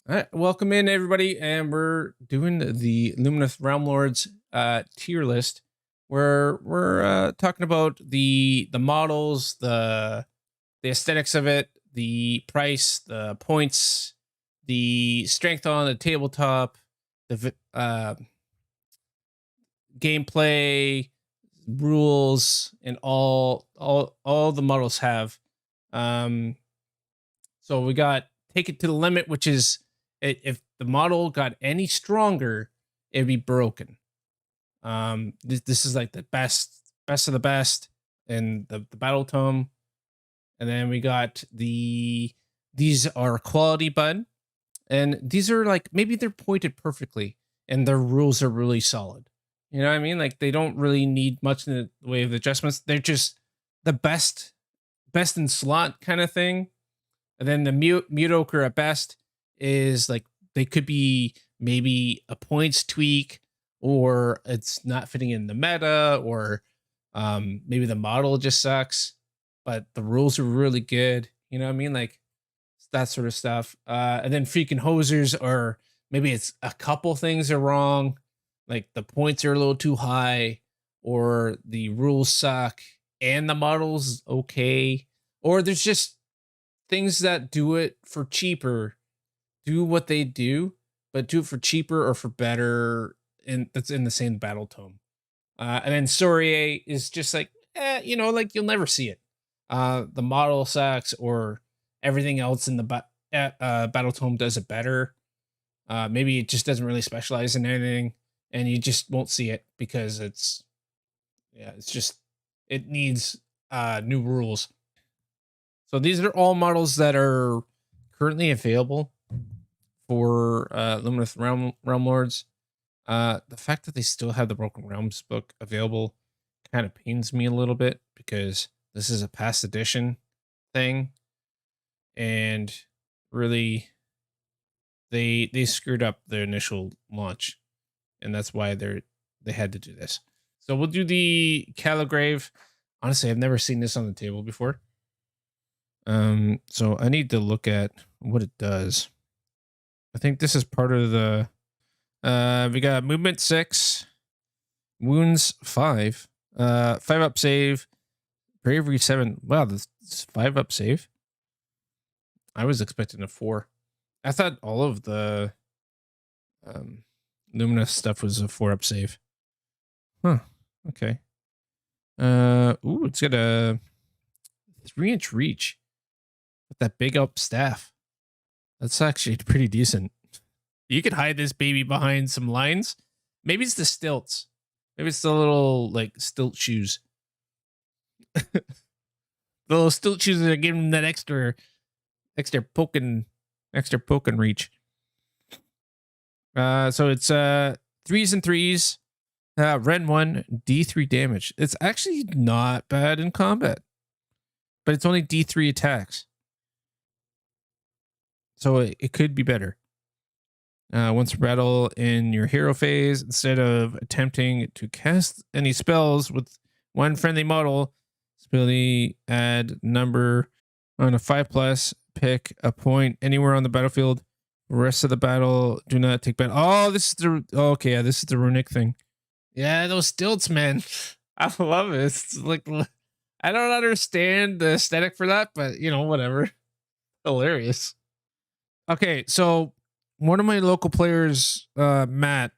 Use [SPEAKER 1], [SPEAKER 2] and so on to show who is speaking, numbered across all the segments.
[SPEAKER 1] All right, welcome in everybody, and we're doing the Lumineth Realm Lords tier list, where we're talking about the models, the aesthetics of it, the price, the points, the strength on the tabletop, the gameplay, rules, and all the models have. So we got Take It to the Limit, which is if the model got any stronger, it'd be broken. This is like the best of the best in the battle tome. And then we got these are quality bud, and these are like, maybe they're pointed perfectly and their rules are really solid. You know what I mean? Like, they don't really need much in the way of adjustments. They're just the best in slot kind of thing. And then the mediocre at best is like, they could be maybe a points tweak, or it's not fitting in the meta, or maybe the model just sucks, but the rules are really good. You know what I mean? Like, that sort of stuff. And then freaking hosers, or maybe it's a couple things are wrong, like the points are a little too high, or the rules suck and the model's okay, or there's just things that do it for cheaper, do what they do, but do it for cheaper or for better, and that's in the same battle tome. And then Sorie is just like, like you'll never see it. The model sucks, or everything else in the battle tome does it better. Maybe it just doesn't really specialize in anything, and you just won't see it because it needs new rules. So these are all models that are currently available for Lumineth Realm Lords. The fact that they still have the Broken Realms book available kind of pains me a little bit, because this is a past edition thing, and really they screwed up their initial launch, and that's why they had to do this. So we'll do the Caligrave. Honestly, I've never seen this on the table before. So I need to look at what it does. I think this is part of the we got movement 6, wounds 5, 5 up save, bravery 7. Wow, this is 5 up save. I was expecting a 4. I thought all of the Luminous stuff was a 4 up save. Huh. Okay. Ooh, it's got a 3-inch reach with that big up staff. That's actually pretty decent. You could hide this baby behind some lines. Maybe it's the stilts. Maybe it's the little like stilt shoes. The little stilt shoes that are giving them that extra poking reach. So it's 3s and 3s. Ren 1, D3 damage. It's actually not bad in combat, but it's only D3 attacks, so it could be better. Once per battle in your hero phase, instead of attempting to cast any spells with one friendly model, simply add number on a 5+, pick a point anywhere on the battlefield. The rest of the battle do not take battle. Oh, this is this is the runic thing. Yeah, those stilts, man. I love it. It's like, I don't understand the aesthetic for that, but whatever. Hilarious. Okay, so one of my local players, Matt,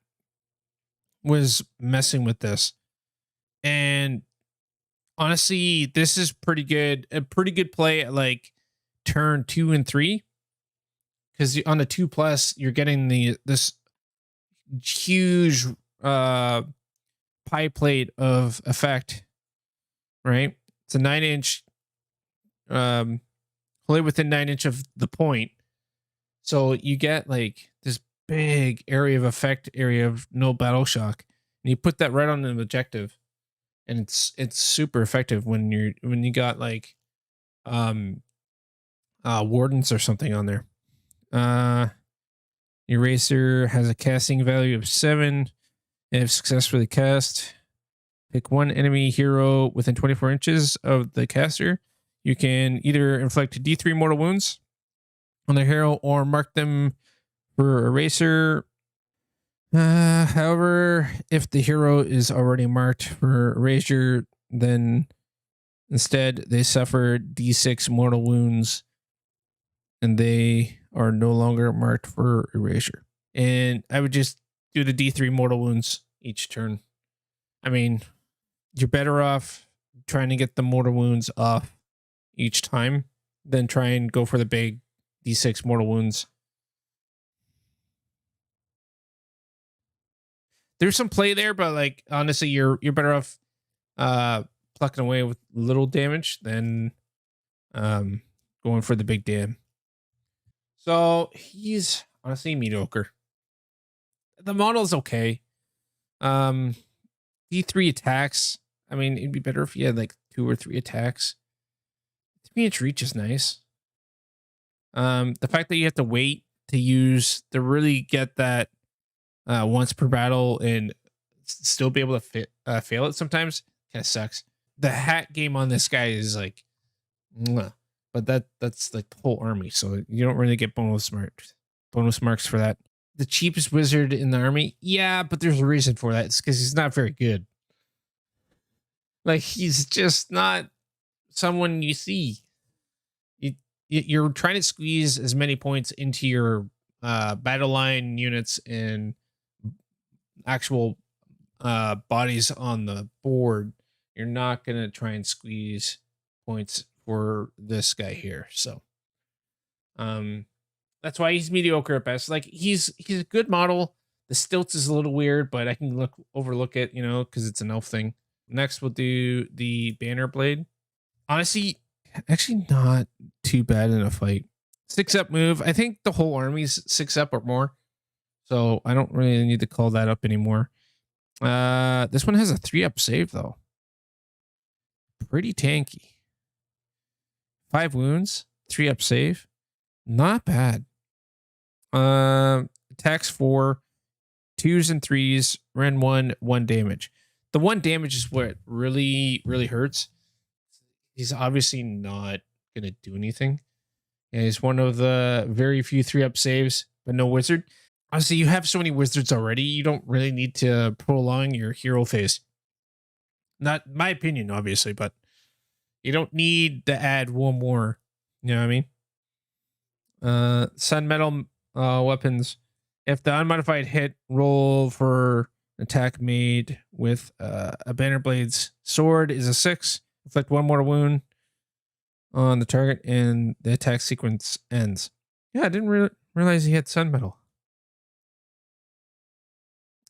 [SPEAKER 1] was messing with this, and honestly, this is pretty good. A pretty good play at like turn 2 and 3, because on the 2+, you're getting this huge pie plate of effect, right? It's a 9-inch, wholly within 9-inch of the point. So you get like this big area of effect, area of no battle shock, and you put that right on an objective, and it's super effective when you got like wardens or something on there. Eraser has a casting value of 7. If successfully cast, pick one enemy hero within 24 inches of the caster. You can either inflict D3 mortal wounds on the hero, or mark them For Eraser, however, if the hero is already marked for Erasure, then instead they suffer D6 mortal wounds and they are no longer marked for Erasure. And I would just do the D3 mortal wounds each turn. I mean, you're better off trying to get the mortal wounds off each time than try and go for the big D6 mortal wounds. There's some play there, but like honestly, you're better off plucking away with little damage than going for the big dam. So he's honestly mediocre. The model's okay. D3 attacks. I mean, it'd be better if you had like 2 or 3 attacks. 3-inch reach is nice. The fact that you have to wait to really get that once per battle and still be able to fail it sometimes kind of sucks. The hat game on this guy is like, but that's like the whole army, so you don't really get bonus marks for that. The cheapest wizard in the army, yeah, but there's a reason for that. It's because he's not very good. Like he's just not someone you see. You're trying to squeeze as many points into your battle line units and actual bodies on the board. You're not gonna try and squeeze points for this guy here. So that's why he's mediocre at best. Like he's a good model. The stilts is a little weird, but I can overlook it, because it's an elf thing. Next we'll do the banner blade. Honestly, actually not too bad in a fight. 6-up move. I think the whole army's 6-up or more, so I don't really need to call that up anymore. This one has a 3-up save though. Pretty tanky. 5 wounds, 3-up save. Not bad. Attacks 4, 2s and 3s, Ren 1 damage. The 1 damage is what really, really hurts. He's obviously not going to do anything. And he's one of the very few 3-up saves, but no wizard. Honestly, you have so many wizards already. You don't really need to prolong your hero phase. Not my opinion, obviously, but you don't need to add 1 more. You know what I mean? Sun metal weapons. If the unmodified hit roll for attack made with a banner blade's sword is a 6, inflict 1 mortal wound on the target and the attack sequence ends. Yeah, I didn't realize he had sun metal.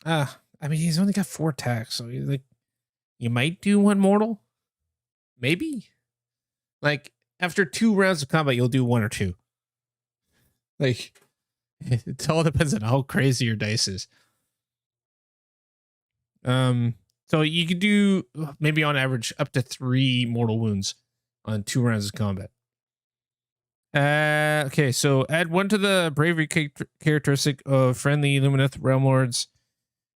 [SPEAKER 1] I mean, he's only got 4 attacks, so you might do 1 mortal, maybe. Like after 2 rounds of combat, you'll do 1 or 2. Like it all depends on how crazy your dice is. So you could do maybe on average up to 3 mortal wounds on 2 rounds of combat. Okay, so add 1 to the bravery characteristic of friendly Lumineth Realm Lords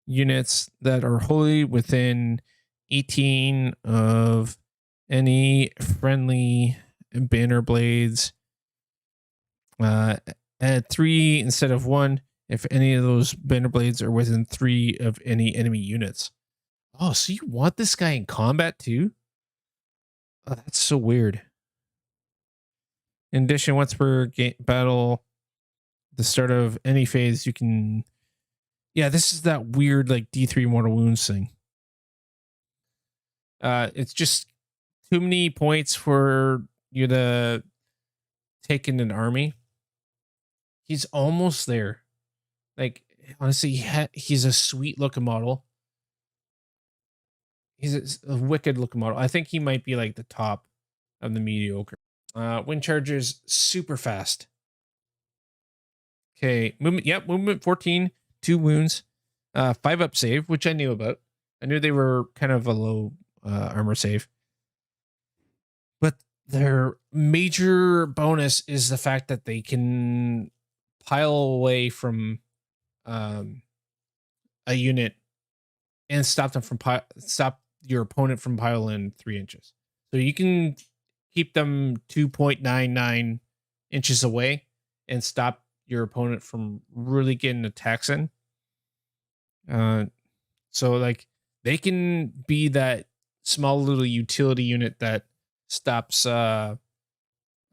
[SPEAKER 1] units that are wholly within 18 of any friendly banner blades. Add 3 instead of 1 if any of those banner blades are within 3 of any enemy units. Oh, so you want this guy in combat too? Oh, that's so weird. In addition, once per battle, the start of any phase, you can... Yeah, this is that weird like D3 mortal wounds thing. It's just too many points for you to take in an army. He's almost there. Like, honestly, he's a sweet looking model. He's a wicked looking model. I think he might be like the top of the mediocre. Wind charges super fast. Okay, movement. Yep, movement 14, 2 wounds, 5-up save, which I knew about. I knew they were kind of a low armor save. But their major bonus is the fact that they can pile away from a unit and stop your opponent from piling 3 inches. So you can keep them 2.99 inches away and stop your opponent from really getting attacks in. So like they can be that small little utility unit that stops a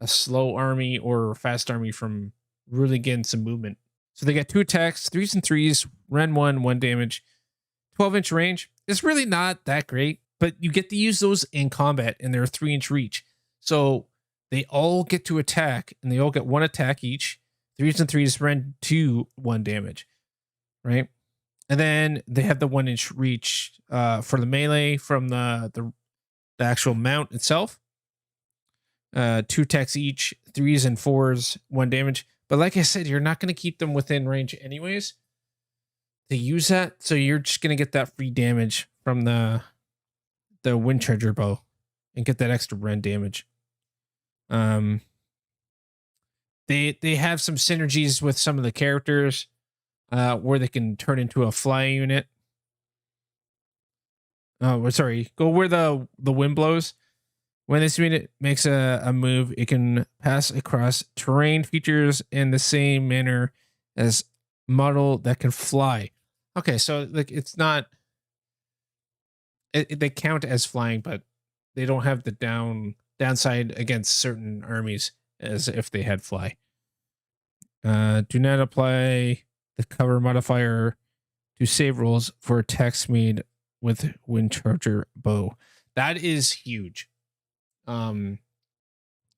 [SPEAKER 1] slow army or fast army from really getting some movement. So they got 2 attacks, 3s and 3s, Ren 1 damage, 12-inch range. It's really not that great, but you get to use those in combat, and they're 3-inch reach. So they all get to attack, and they all get 1 attack each. 3s and 3s, Ren 2 1 damage, right? And then they have the 1-inch reach for the melee from the actual mount itself. 2 attacks each, 3s and 4s, 1 damage. But like I said, you're not going to keep them within range anyways to use that. So you're just going to get that free damage from the wind charger bow and get that extra Ren damage. They have some synergies with some of the characters where they can turn into a fly unit. Oh, sorry. Go where the wind blows. When this unit makes a move, it can pass across terrain features in the same manner as model that can fly. Okay, so like it's not. They count as flying, but they don't have the downside against certain armies as if they had fly. Do not apply the cover modifier to save rolls for attacks made with wind charger bow. That is huge.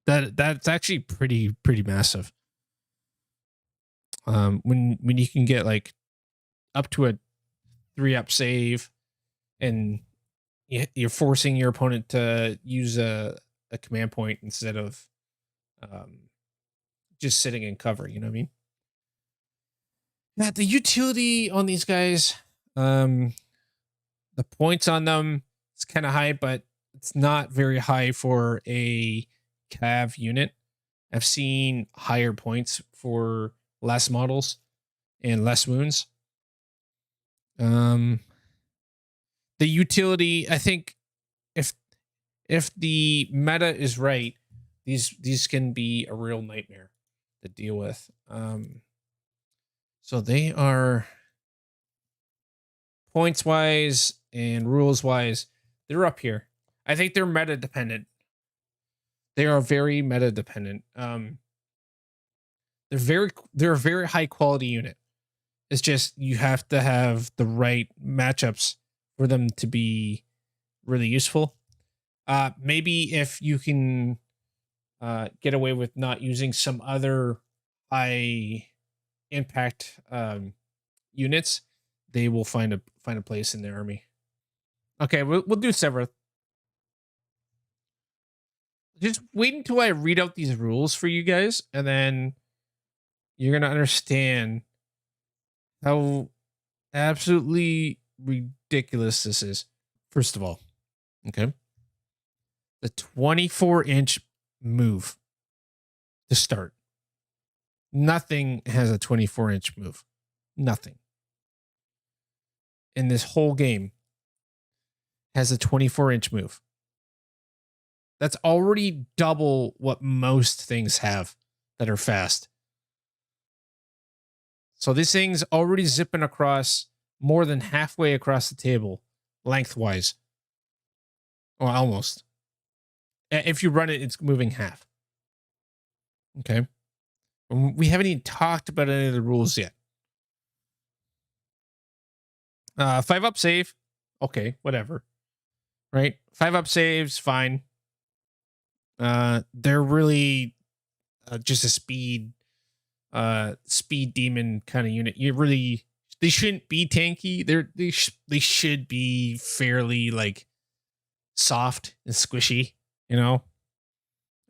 [SPEAKER 1] That's actually pretty massive. When you can get like up to a 3-up save, and you're forcing your opponent to use a command point instead of just sitting in cover. You know what I mean? Now the utility on these guys, the points on them, it's kind of high, but it's not very high for a cav unit. I've seen higher points for less models and less wounds. The utility, I think, if the meta is right, these can be a real nightmare to deal with. So they are points wise and rules wise, they're up here. I think they're meta dependent. They are very meta dependent. They're a very high quality unit. It's just you have to have the right matchups for them to be really useful. Maybe if you can get away with not using some other high impact units, they will find a place in the army. Okay, we'll do Severeth. Just wait until I read out these rules for you guys, and then you're gonna understand how absolutely ridiculous this is. First of all, okay, the 24-inch move to start. Nothing has a 24-inch move. Nothing in this whole game has a 24-inch move. That's already double what most things have that are fast. So this thing's already zipping across more than halfway across the table, lengthwise. Or almost. If you run it, it's moving half. Okay. We haven't even talked about any of the rules yet. 5-up save. Okay, whatever. Right? 5-up saves, fine. They're really just a speed demon kind of unit. They shouldn't be tanky. They should be fairly like soft and squishy, you know.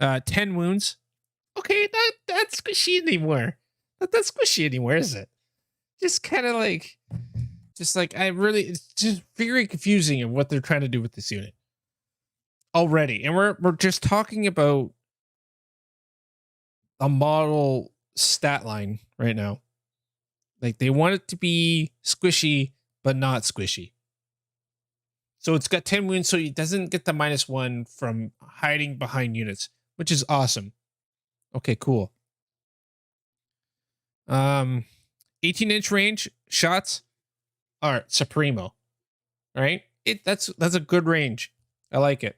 [SPEAKER 1] 10 wounds. Okay, not that squishy anymore. Not that squishy anymore, is it? Just kind of like it's just very confusing of what they're trying to do with this unit already. And we're just talking about a model stat line right now. Like they want it to be squishy, but not squishy. So it's got 10 wounds, so it doesn't get the -1 from hiding behind units, which is awesome. Okay, cool. Um, 18-inch range shots are Supremo, right? That's a good range. I like it.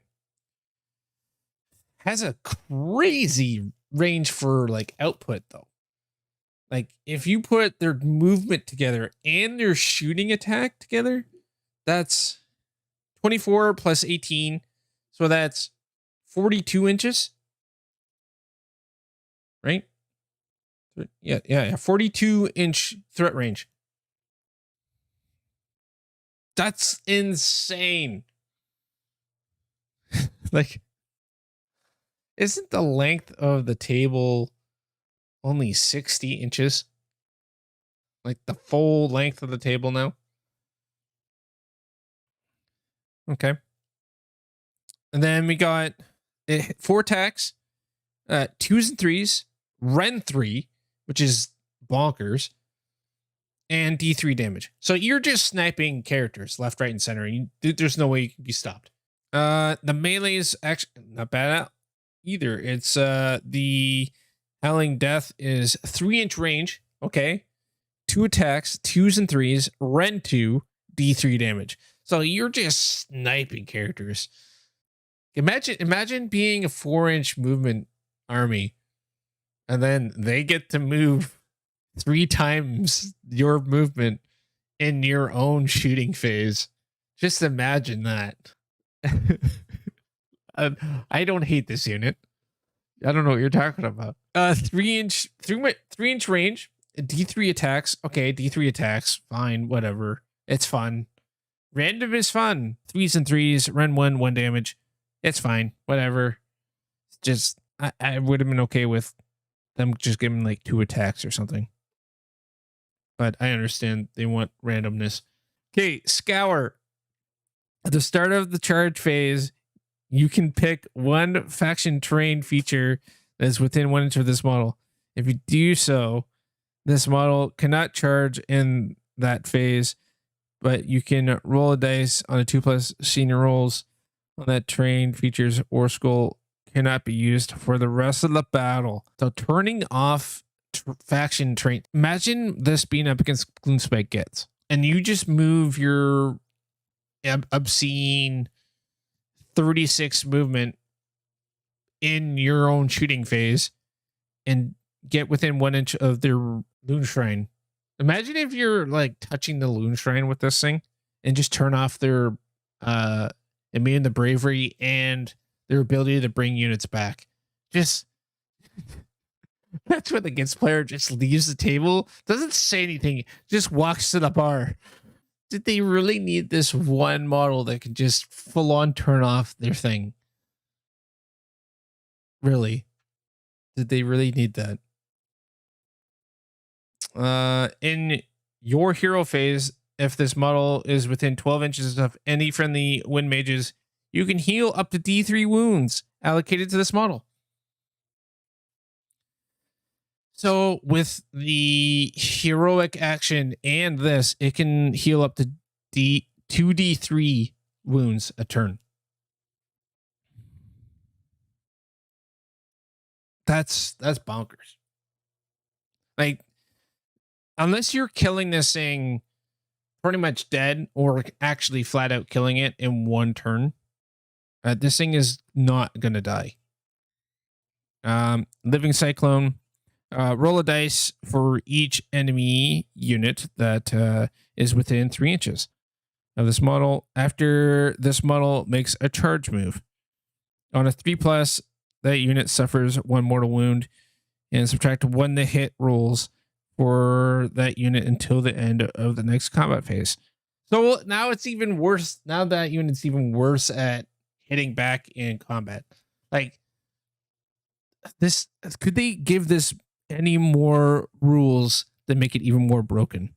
[SPEAKER 1] Has a crazy range for like output though. Like if you put their movement together and their shooting attack together, that's 24 plus 18. So that's 42 inches, right? Yeah. 42-inch threat range. That's insane. Like, isn't the length of the table only 60 inches? Like the full length of the table now? Okay. And then we got Vortex, 2s and 3s, Ren 3, which is bonkers, and D3 damage. So you're just sniping characters left, right, and center. And there's no way you can be stopped. The melee is actually not bad either. It's the Howling Death is 3-inch range. Okay. 2 attacks, 2s and 3s, Ren 2, D3 damage. So you're just sniping characters. Imagine being a 4-inch movement army, and then they get to move 3 times your movement in your own shooting phase. Just imagine that. I don't hate this unit. I don't know what you're talking about. 3-inch range, D3 attacks. Okay, D3 attacks. Fine, whatever. It's fun. Random is fun. 3s and 3s, Ren 1 damage. It's fine. Whatever. Just I would have been okay with them just giving like 2 attacks or something. But I understand they want randomness. Okay, Scour. At the start of the charge phase, you can pick one faction terrain feature that is within 1 inch of this model. If you do so, this model cannot charge in that phase, but you can roll a dice on a 2+ senior rolls on that terrain features or skull cannot be used for the rest of the battle. So turning off faction terrain. Imagine this being up against Gloomspike Gets, and you just move your obscene 36 movement in your own shooting phase and get within 1 inch of their Loon Shrine. Imagine if you're like touching the Loon Shrine with this thing and just turn off their immune to bravery and their ability to bring units back. Just that's when the Gets player just leaves the table, doesn't say anything, just walks to the bar. Did they really need this one model that could just full on turn off their thing? Really? Did they really need that? In your hero phase, if this model is within 12 inches of any friendly wind mages, you can heal up to D3 wounds allocated to this model. So with the heroic action and this, it can heal up to 2d3 wounds a turn. That's bonkers. Like, unless you're killing this thing pretty much dead or actually flat out killing it in 1 turn, this thing is not gonna die. Living Cyclone. Roll a dice for each enemy unit that is within 3 inches of this model. After this model makes a charge move, on a 3+, that unit suffers 1 mortal wound, and subtract 1 to hit rolls for that unit until the end of the next combat phase. So now it's even worse. Now that unit's even worse at hitting back in combat. Like, this, could they give this any more rules that make it even more broken?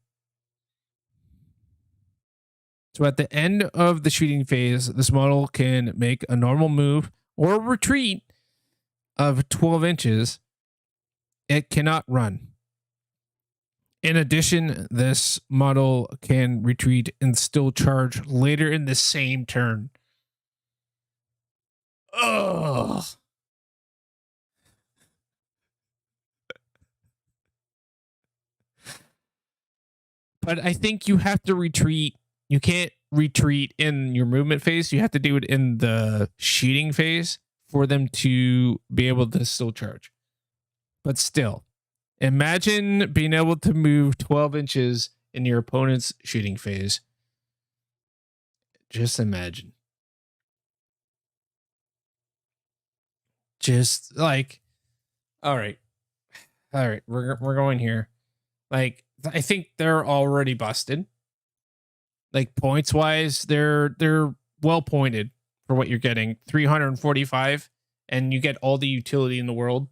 [SPEAKER 1] So at the end of the shooting phase, this model can make a normal move or retreat of 12 inches. It cannot run. In addition, this model can retreat and still charge later in the same turn. Ugh. But I think you have to retreat. You can't retreat in your movement phase. You have to do it in the shooting phase for them to be able to still charge. But still, imagine being able to move 12 inches in your opponent's shooting phase. Just imagine. Just like, all right, we're going here. Like, I think they're already busted. Like, points wise, they're well pointed for what you're getting. 345, and you get all the utility in the world.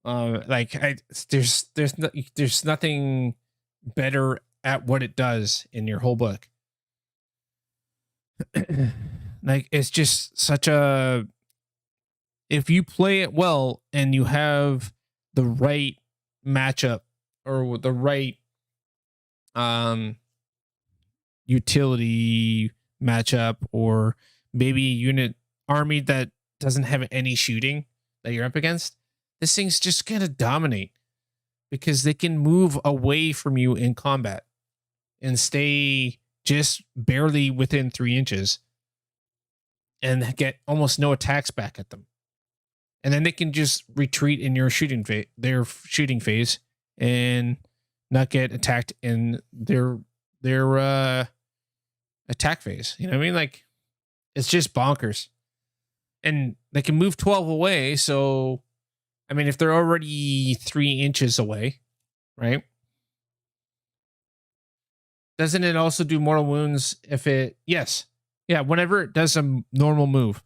[SPEAKER 1] There's nothing better at what it does in your whole book. Like, it's just such a, if you play it well and you have the right matchup or the right utility matchup, or maybe a unit army that doesn't have any shooting that you're up against, this thing's just gonna dominate because they can move away from you in combat and stay just barely within 3 inches and get almost no attacks back at them. And then they can just retreat in your shooting phase and not get attacked in their attack phase. You know what I mean? Like, it's just bonkers. And they can move 12 away, so I mean, if they're already 3 inches away, right? Doesn't it also do mortal wounds if it... Yes. Yeah, whenever it does a normal move.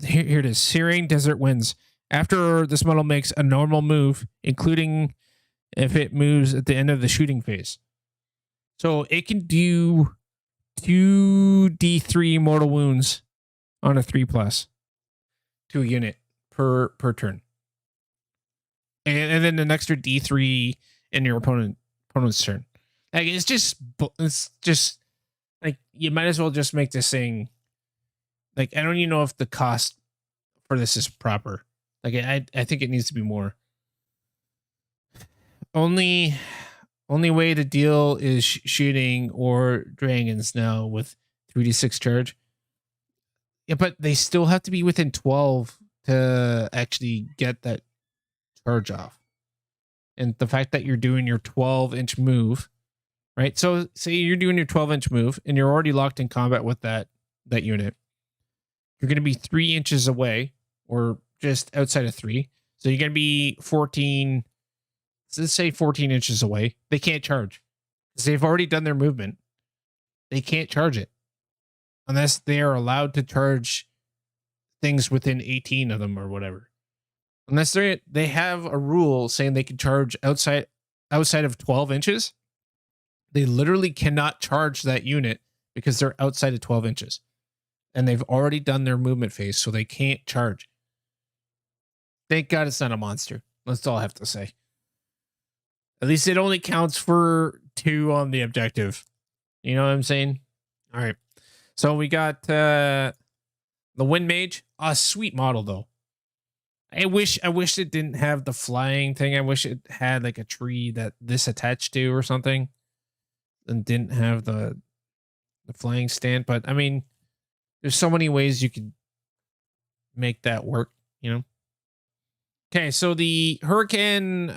[SPEAKER 1] Here it is. Searing Desert Winds. After this model makes a normal move, including if it moves at the end of the shooting phase. So it can do 2d3 mortal wounds on a 3+ to a unit per turn. And then an extra d3 in your opponent's turn. Like, it's just like, you might as well just make this thing. Like, I don't even know if the cost for this is proper. Like, I think it needs to be more. Only way to deal is shooting or dragons now with 3d6 charge. Yeah, but they still have to be within 12 to actually get that charge off. And the fact that you're doing your 12-inch move, right? So say you're doing your 12-inch move and you're already locked in combat with that unit. You're going to be 3 inches away, or just outside of 3. So you're going to be 14, let's say 14 inches away. They can't charge because they've already done their movement. They can't charge it unless they are allowed to charge things within 18 of them or whatever. Unless they have a rule saying they can charge outside of 12 inches, they literally cannot charge that unit because they're outside of 12 inches. And they've already done their movement phase, so they can't charge. Thank God it's not a monster. That's all I have to say. At least it only counts for 2 on the objective. You know what I'm saying? All right. So we got the Wind Mage. A sweet model, though. I wish it didn't have the flying thing. I wish it had like a tree that this attached to or something, and didn't have the flying stand. But I mean, there's so many ways you could make that work, you know? Okay, so the Hurricane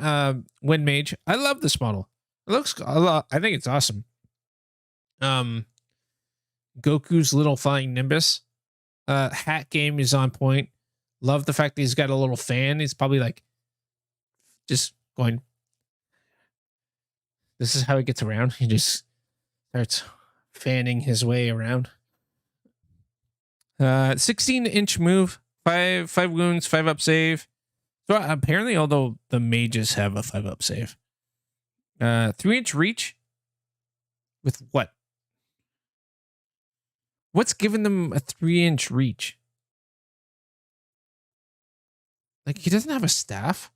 [SPEAKER 1] Wind Mage. I love this model. It looks a lot. I think it's awesome. Goku's little flying Nimbus. Hat game is on point. Love the fact that he's got a little fan. He's probably like just going. This is how he gets around. He just starts fanning his way around. 16-inch move, 5 wounds, 5 up save. So apparently, although the mages have a 5 up save, 3-inch reach. With what? What's giving them a 3-inch reach? Like, he doesn't have a staff?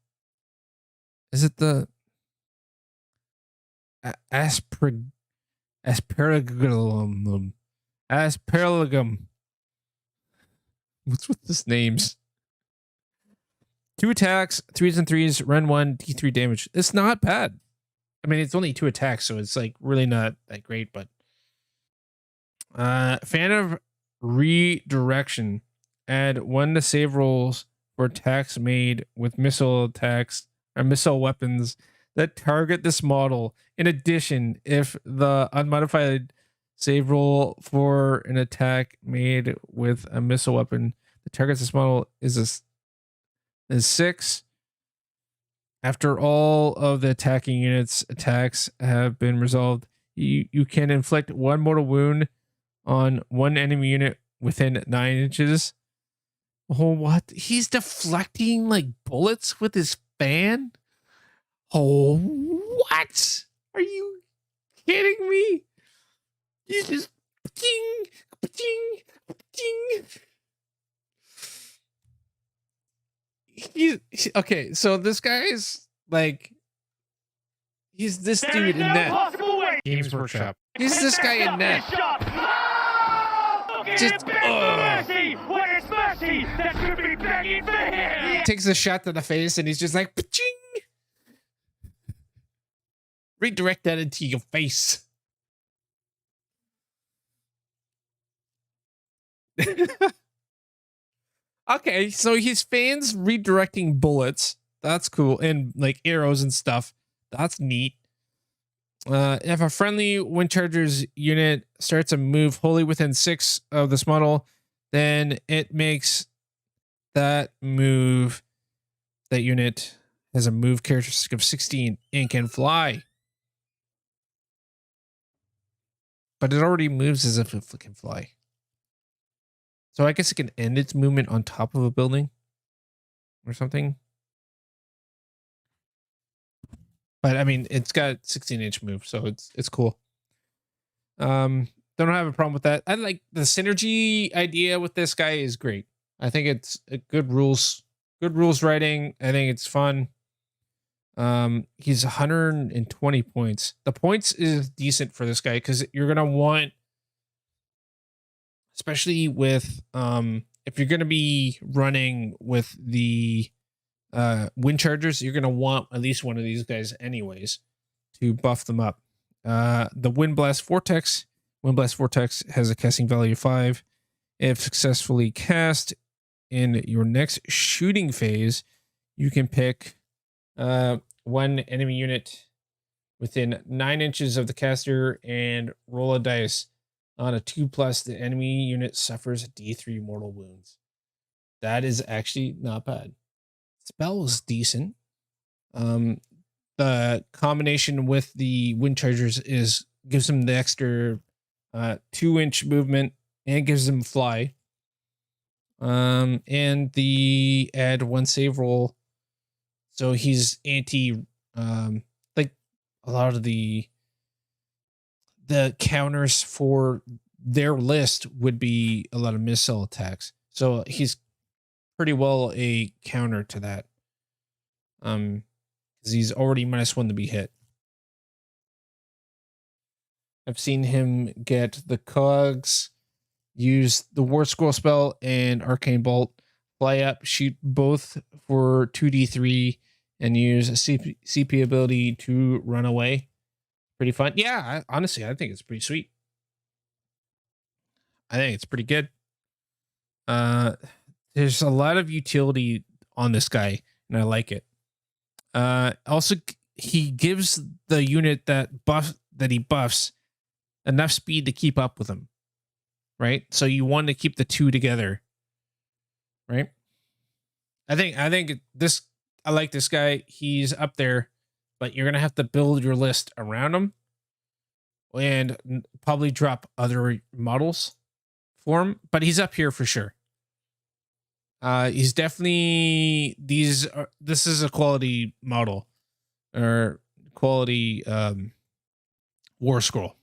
[SPEAKER 1] Is it the aspergillum? Aspergillum. What's with this names? 2 attacks, 3s and 3s, run 1, D3 damage. It's not bad. I mean, it's only 2 attacks, so it's like really not that great, but fan of redirection. Add 1 to save rolls for attacks made with missile attacks or missile weapons that target this model. In addition, if the unmodified save roll for an attack made with a missile weapon that targets this model is 6. After all of the attacking units' attacks have been resolved, you can inflict 1 mortal wound on 1 enemy unit within 9 inches. Oh, what? He's deflecting like bullets with his fan? Oh, what? Are you kidding me? He's just ding, ding, ding. Okay, so this guy's like, he's this dude in net. Games Workshop. He's this guy in net. Just takes a shot to the face and he's just like, pa-ching! Redirect that into your face. Okay, so his fans redirecting bullets. That's cool. And like arrows and stuff. That's neat. If a friendly wind charger's unit starts a move wholly within 6 of this model, then it makes that move. That unit has a move characteristic of 16 and can fly. But it already moves as if it can fly. So I guess it can end its movement on top of a building or something. But I mean, it's got 16-inch move, so it's cool. Don't have a problem with that. I like the synergy idea with this guy is great. I think it's a good rules writing. I think it's fun. He's 120 points. The points is decent for this guy because you're gonna want, especially with if you're gonna be running with the wind chargers, you're gonna want at least one of these guys anyways to buff them up. The Wind Blast Vortex has a casting value of 5. If successfully cast in your next shooting phase, you can pick 1 enemy unit within 9 inches of the caster and roll a dice. On a 2+, the enemy unit suffers D3 mortal wounds. That is actually not bad. Spell is decent. The combination with the wind chargers gives him the extra 2-inch movement and gives him fly. And the add 1 save roll, so he's anti like a lot of the counters for their list would be a lot of missile attacks. So he's pretty well a counter to that. Because he's already -1 to be hit. I've seen him get the cogs, use the War Scroll spell and Arcane Bolt, fly up, shoot both for 2d3, and use a CP ability to run away. Pretty fun. Yeah, honestly, I think it's pretty sweet. I think it's pretty good. There's a lot of utility on this guy, and I like it. Also, he gives the unit that he buffs enough speed to keep up with him, right? So you want to keep the 2 together, right? I think I like this guy. He's up there, but you're gonna have to build your list around him and probably drop other models for him. But he's up here for sure. He's definitely this is a quality model or quality War Scroll.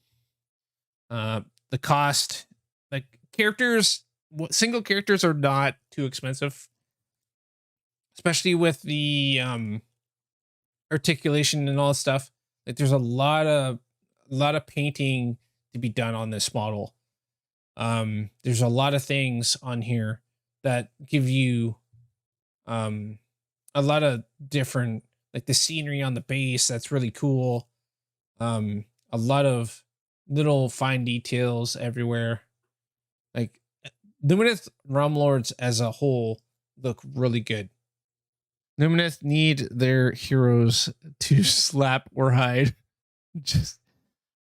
[SPEAKER 1] The cost, like single characters are not too expensive, especially with the articulation and all that stuff. Like there's a lot of painting to be done on this model. There's a lot of things on here that give you a lot of different, like the scenery on the base, that's really cool. A lot of little fine details everywhere. Like Lumineth Realm Lords as a whole look really good. Lumineth need their heroes to slap or hide. Just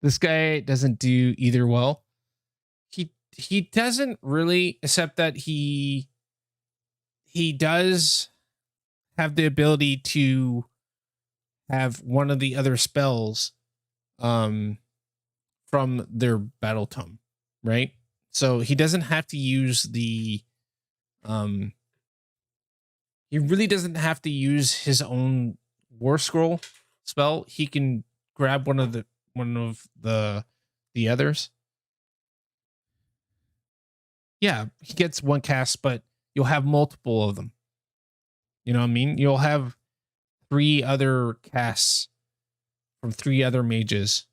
[SPEAKER 1] this guy doesn't do either well. He doesn't really, except that he does have the ability to have one of the other spells from their battle tome, right? So he doesn't have to use the he really doesn't have to use his own war scroll spell. He can grab one of the others. Yeah, he gets one cast, but you'll have multiple of them. You know what I mean? You'll have 3 other casts from 3 other mages.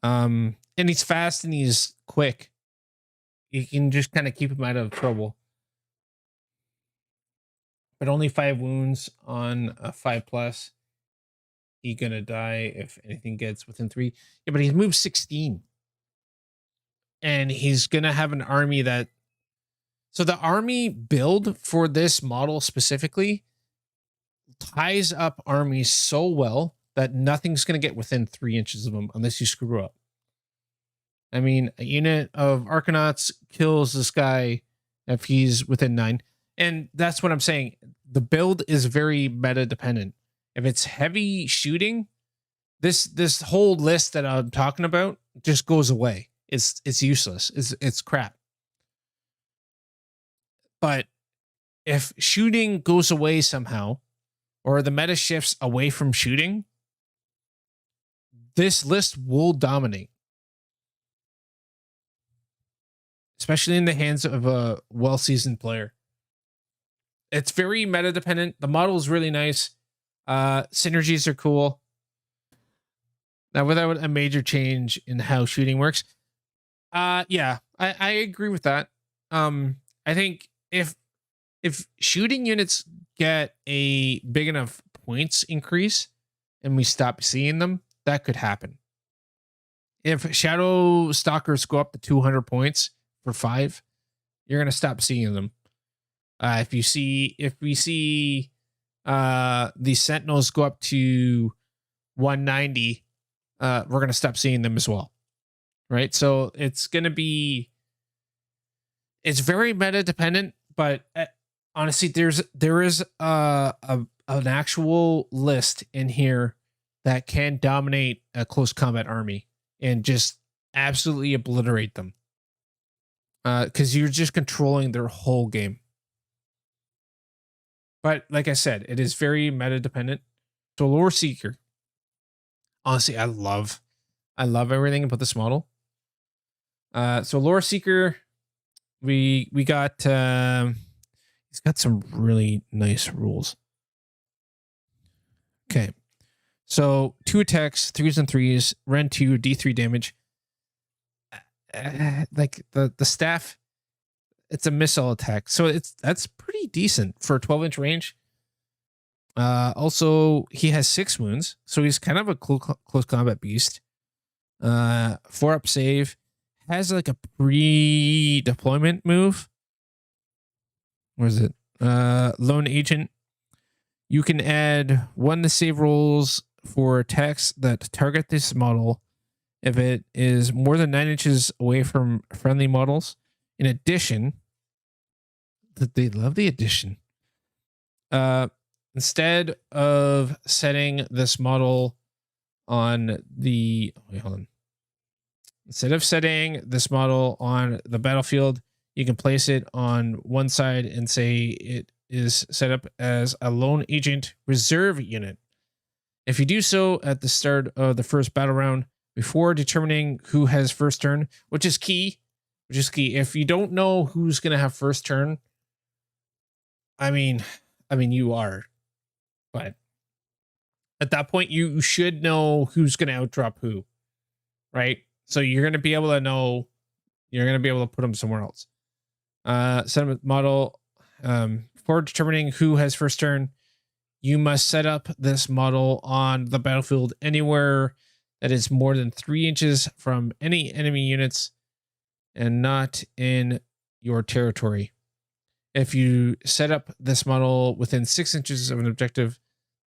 [SPEAKER 1] And he's fast and he's quick. You can just kind of keep him out of trouble. But only 5 wounds on a 5+. He gonna die if anything gets within 3. Yeah, but he's moved 16. And he's gonna have an army that. So the army build for this model specifically ties up armies so well that nothing's gonna get within 3 inches of them unless you screw up. I mean, a unit of Arcanauts kills this guy if he's within 9. And that's what I'm saying. The build is very meta dependent. If it's heavy shooting, this whole list that I'm talking about just goes away. It's useless. It's crap. But if shooting goes away somehow, or the meta shifts away from shooting, this list will dominate. Especially in the hands of a well-seasoned player. It's very meta dependent. The model is really nice. Synergies are cool. Now, without a major change in how shooting works. Yeah, I agree with that. I think if shooting units get a big enough points increase and we stop seeing them, that could happen. If Shadow Stalkers go up to 200 points for 5, you're gonna stop seeing them. If we see the Sentinels go up to 190, we're gonna stop seeing them as well, right? So it's very meta dependent, but honestly, there is an actual list in here that can dominate a close combat army and just absolutely obliterate them. Because you're just controlling their whole game. But like I said, it is very meta dependent. So Lore Seeker, honestly, I love everything about this model. So Lore Seeker, we got he's got some really nice rules. Okay, so 2 attacks, 3s and 3s, Ren 2, D3 damage. Like the staff, it's a missile attack, so that's pretty decent for a 12-inch range. Also, he has 6 wounds, so he's kind of a close combat beast. 4-up save, has like a pre-deployment move. Where is it? Lone Agent. You can add 1 to save rolls for attacks that target this model if it is more than 9 inches away from friendly models. In addition, they love the addition. Instead of setting this model on the Instead of setting this model on the battlefield, you can place it on one side and say it is set up as a lone agent reserve unit. If you do so at the start of the first battle round, before determining who has first turn, which is key. If you don't know who's going to have first turn, I mean, you are. But at that point, you should know who's going to outdrop who, right? So you're going to be able to know, you're going to be able to put them somewhere else. Sentiment model, before determining who has first turn, You must set up this model on the battlefield anywhere that is more than 3 inches from any enemy units and not in your territory. If you set up this model within 6 inches of an objective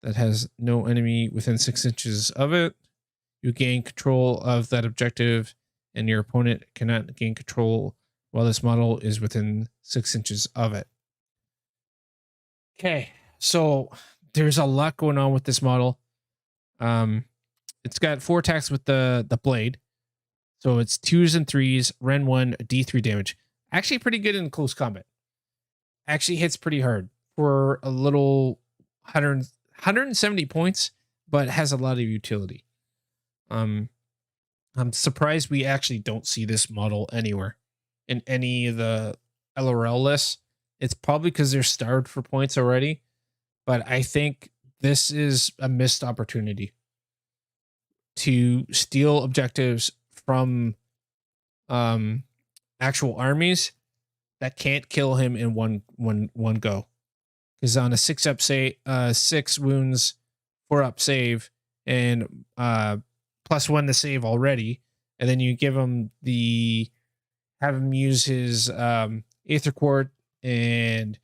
[SPEAKER 1] that has no enemy within 6 inches of it, you gain control of that objective, and your opponent cannot gain control while this model is within 6 inches of it. Okay, so there's a lot going on with this model. It's got 4 attacks with the blade. So it's 2s and 3s, Ren 1, D3 damage. Actually pretty good in close combat. Actually hits pretty hard for a little 170 points, but has a lot of utility. I'm surprised we actually don't see this model anywhere in any of the LRL lists. It's probably because they're starved for points already, but I think this is a missed opportunity to steal objectives from actual armies that can't kill him in one go. Because on a 6-up save, 6 wounds, 4-up save, and +1 to save already, and then you give him have him use his Aether Quart and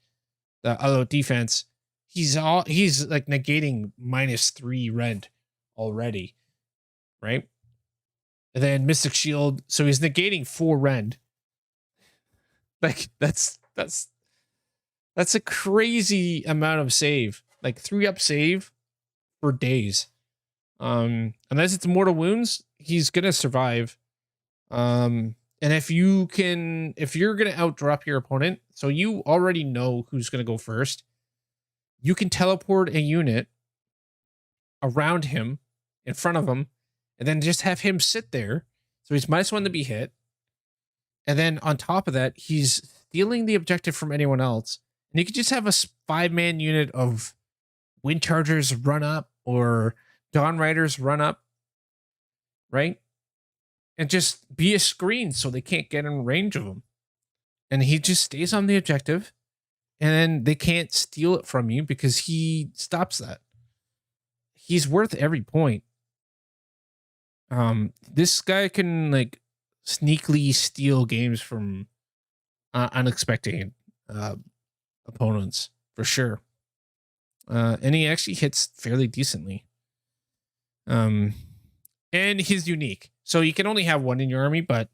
[SPEAKER 1] the other defense. He's like negating -3 rend already, right? And then Mystic Shield, so he's negating 4 rend. Like that's a crazy amount of save. Like 3-up save for days. Unless it's mortal wounds, he's gonna survive. And if you're gonna outdrop your opponent, so you already know who's gonna go first, you can teleport a unit around him, in front of him, and then just have him sit there. So he's -1 to be hit. And then on top of that, he's stealing the objective from anyone else. And you could just have a 5-man unit of Wind Chargers run up or Dawn Riders run up, right? And just be a screen so they can't get in range of him. And he just stays on the objective, and then they can't steal it from you because he stops that. He's worth every point. This guy can like sneakily steal games from unexpected opponents for sure. And he actually hits fairly decently. And he's unique. So you can only have 1 in your army, but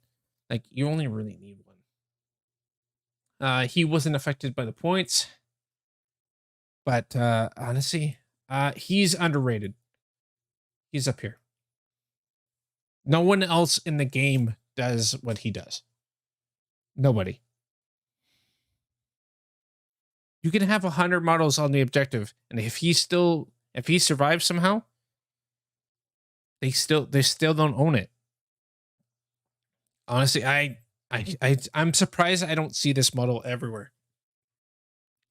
[SPEAKER 1] like you only really need 1. He wasn't affected by the points, but honestly, he's underrated. He's up here. No one else in the game does what he does. Nobody. You can have 100 models on the objective, and if he survives somehow, they still don't own it. Honestly, I'm surprised I don't see this model everywhere.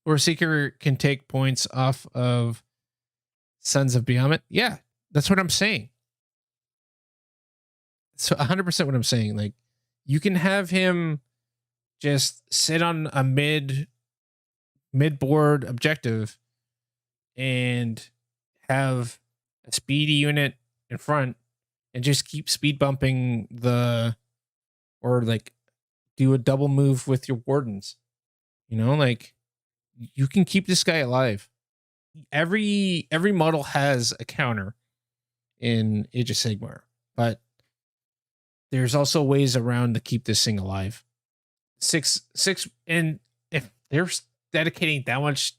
[SPEAKER 1] Or Seeker can take points off of Sons of Bahamut. Yeah, that's what I'm saying. So 100% what I'm saying. Like, you can have him just sit on a mid-board objective and have a speedy unit in front and just keep speed bumping or like do a double move with your Wardens. You know, like you can keep this guy alive. Every model has a counter in Age of Sigmar, but there's also ways around to keep this thing alive. 6, and if they're dedicating that much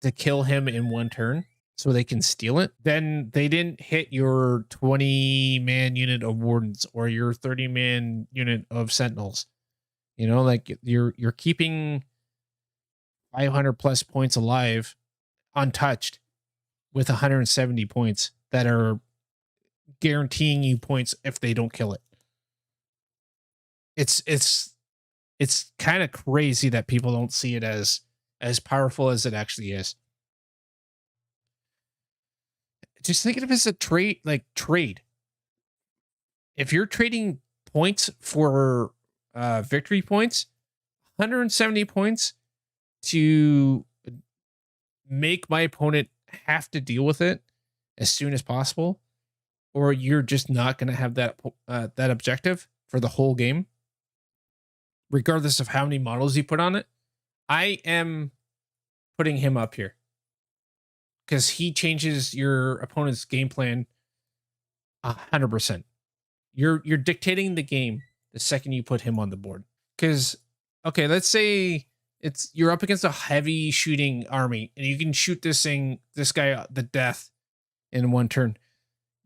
[SPEAKER 1] to kill him in 1 turn so they can steal it, then they didn't hit your 20-man unit of Wardens or your 30-man unit of Sentinels. You know, like you're keeping 500 plus points alive untouched with 170 points that are guaranteeing you points if they don't kill it. It's kind of crazy that people don't see it as powerful as it actually is. Just think of it as a trade. If you're trading points for victory points, 170 points to make my opponent have to deal with it as soon as possible, or you're just not going to have that that objective for the whole game, regardless of how many models you put on it. I am putting him up here because he changes your opponent's game plan 100%. You're dictating the game the second you put him on the board. Because, okay, let's say you're up against a heavy shooting army and you can shoot this guy the death in one turn.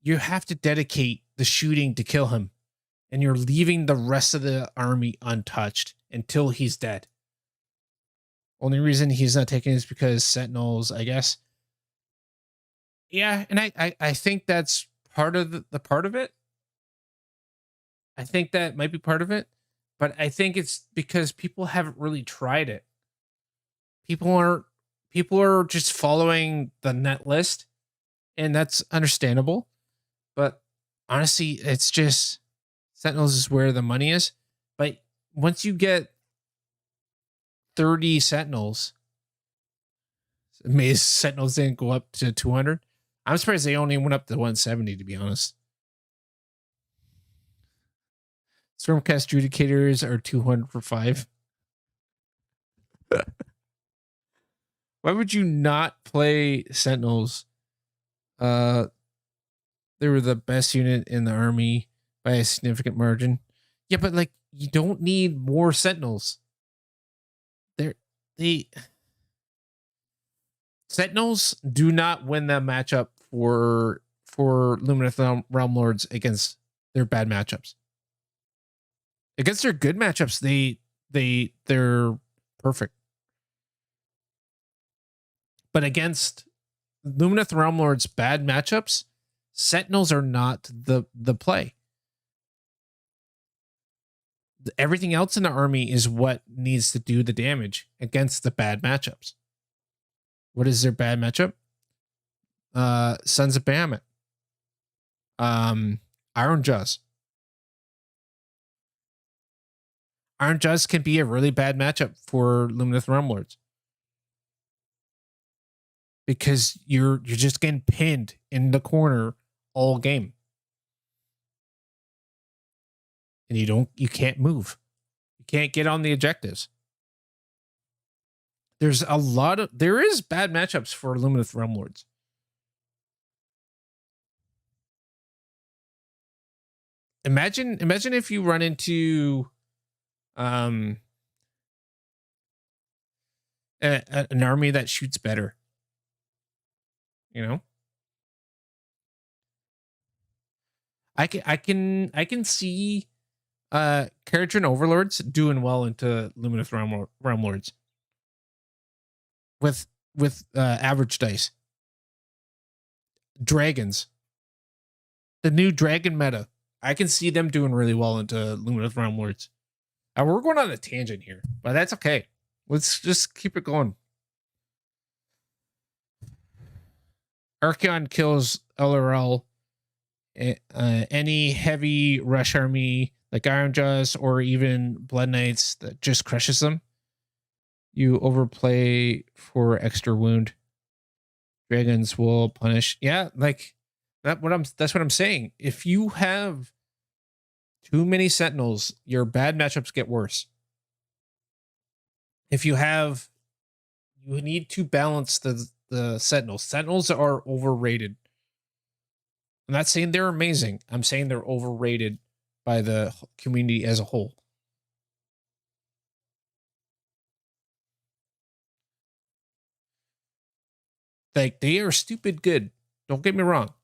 [SPEAKER 1] You have to dedicate the shooting to kill him, and you're leaving the rest of the army untouched until he's dead. Only reason he's not taken is because Sentinels, I guess. Yeah, and I think that's part of the part of it. I think that might be part of it, but I think it's because people haven't really tried it. People are just following the net list, and that's understandable. But honestly, it's just Sentinels is where the money is. But once you get 30 Sentinels, Mage Sentinels didn't go up to 200. I'm surprised they only went up to 170, to be honest. Stormcast Judicators are 200 for 5. Why would you not play Sentinels? They were the best unit in the army by a significant margin. Yeah, but like you don't need more Sentinels. Sentinels do not win that matchup for Lumineth Realm Lords against their bad matchups. Against their good matchups, they're perfect. But against Lumineth Realm Lords' bad matchups, Sentinels are not the play. Everything else in the army is what needs to do the damage against the bad matchups. What is their bad matchup? Sons of Bahamut. Iron Jaws. Iron Jaws can be a really bad matchup for Lumineth Realm Lords. Because you're just getting pinned in the corner all game. And you can't move. You can't get on the objectives. There is bad matchups for Lumineth Realm Lords. Imagine if you run into an army that shoots better. You know? I can see Kharadron Overlords doing well into Lumineth Realm Lords with average dice. Dragons, the new dragon meta, I can see them doing really well into Lumineth Realm Lords. We're going on a tangent here, but that's okay. Let's just keep it going. Archeon kills LRL. Any heavy rush army like Iron Jaws or even Blood Knights that just crushes them. You overplay for extra wound. Dragons will punish. Yeah, like that's what I'm saying. If you have too many Sentinels, your bad matchups get worse. You need to balance the Sentinels. Sentinels are overrated. I'm not saying they're amazing. I'm saying they're overrated by the community as a whole. Like, they are stupid good. Don't get me wrong.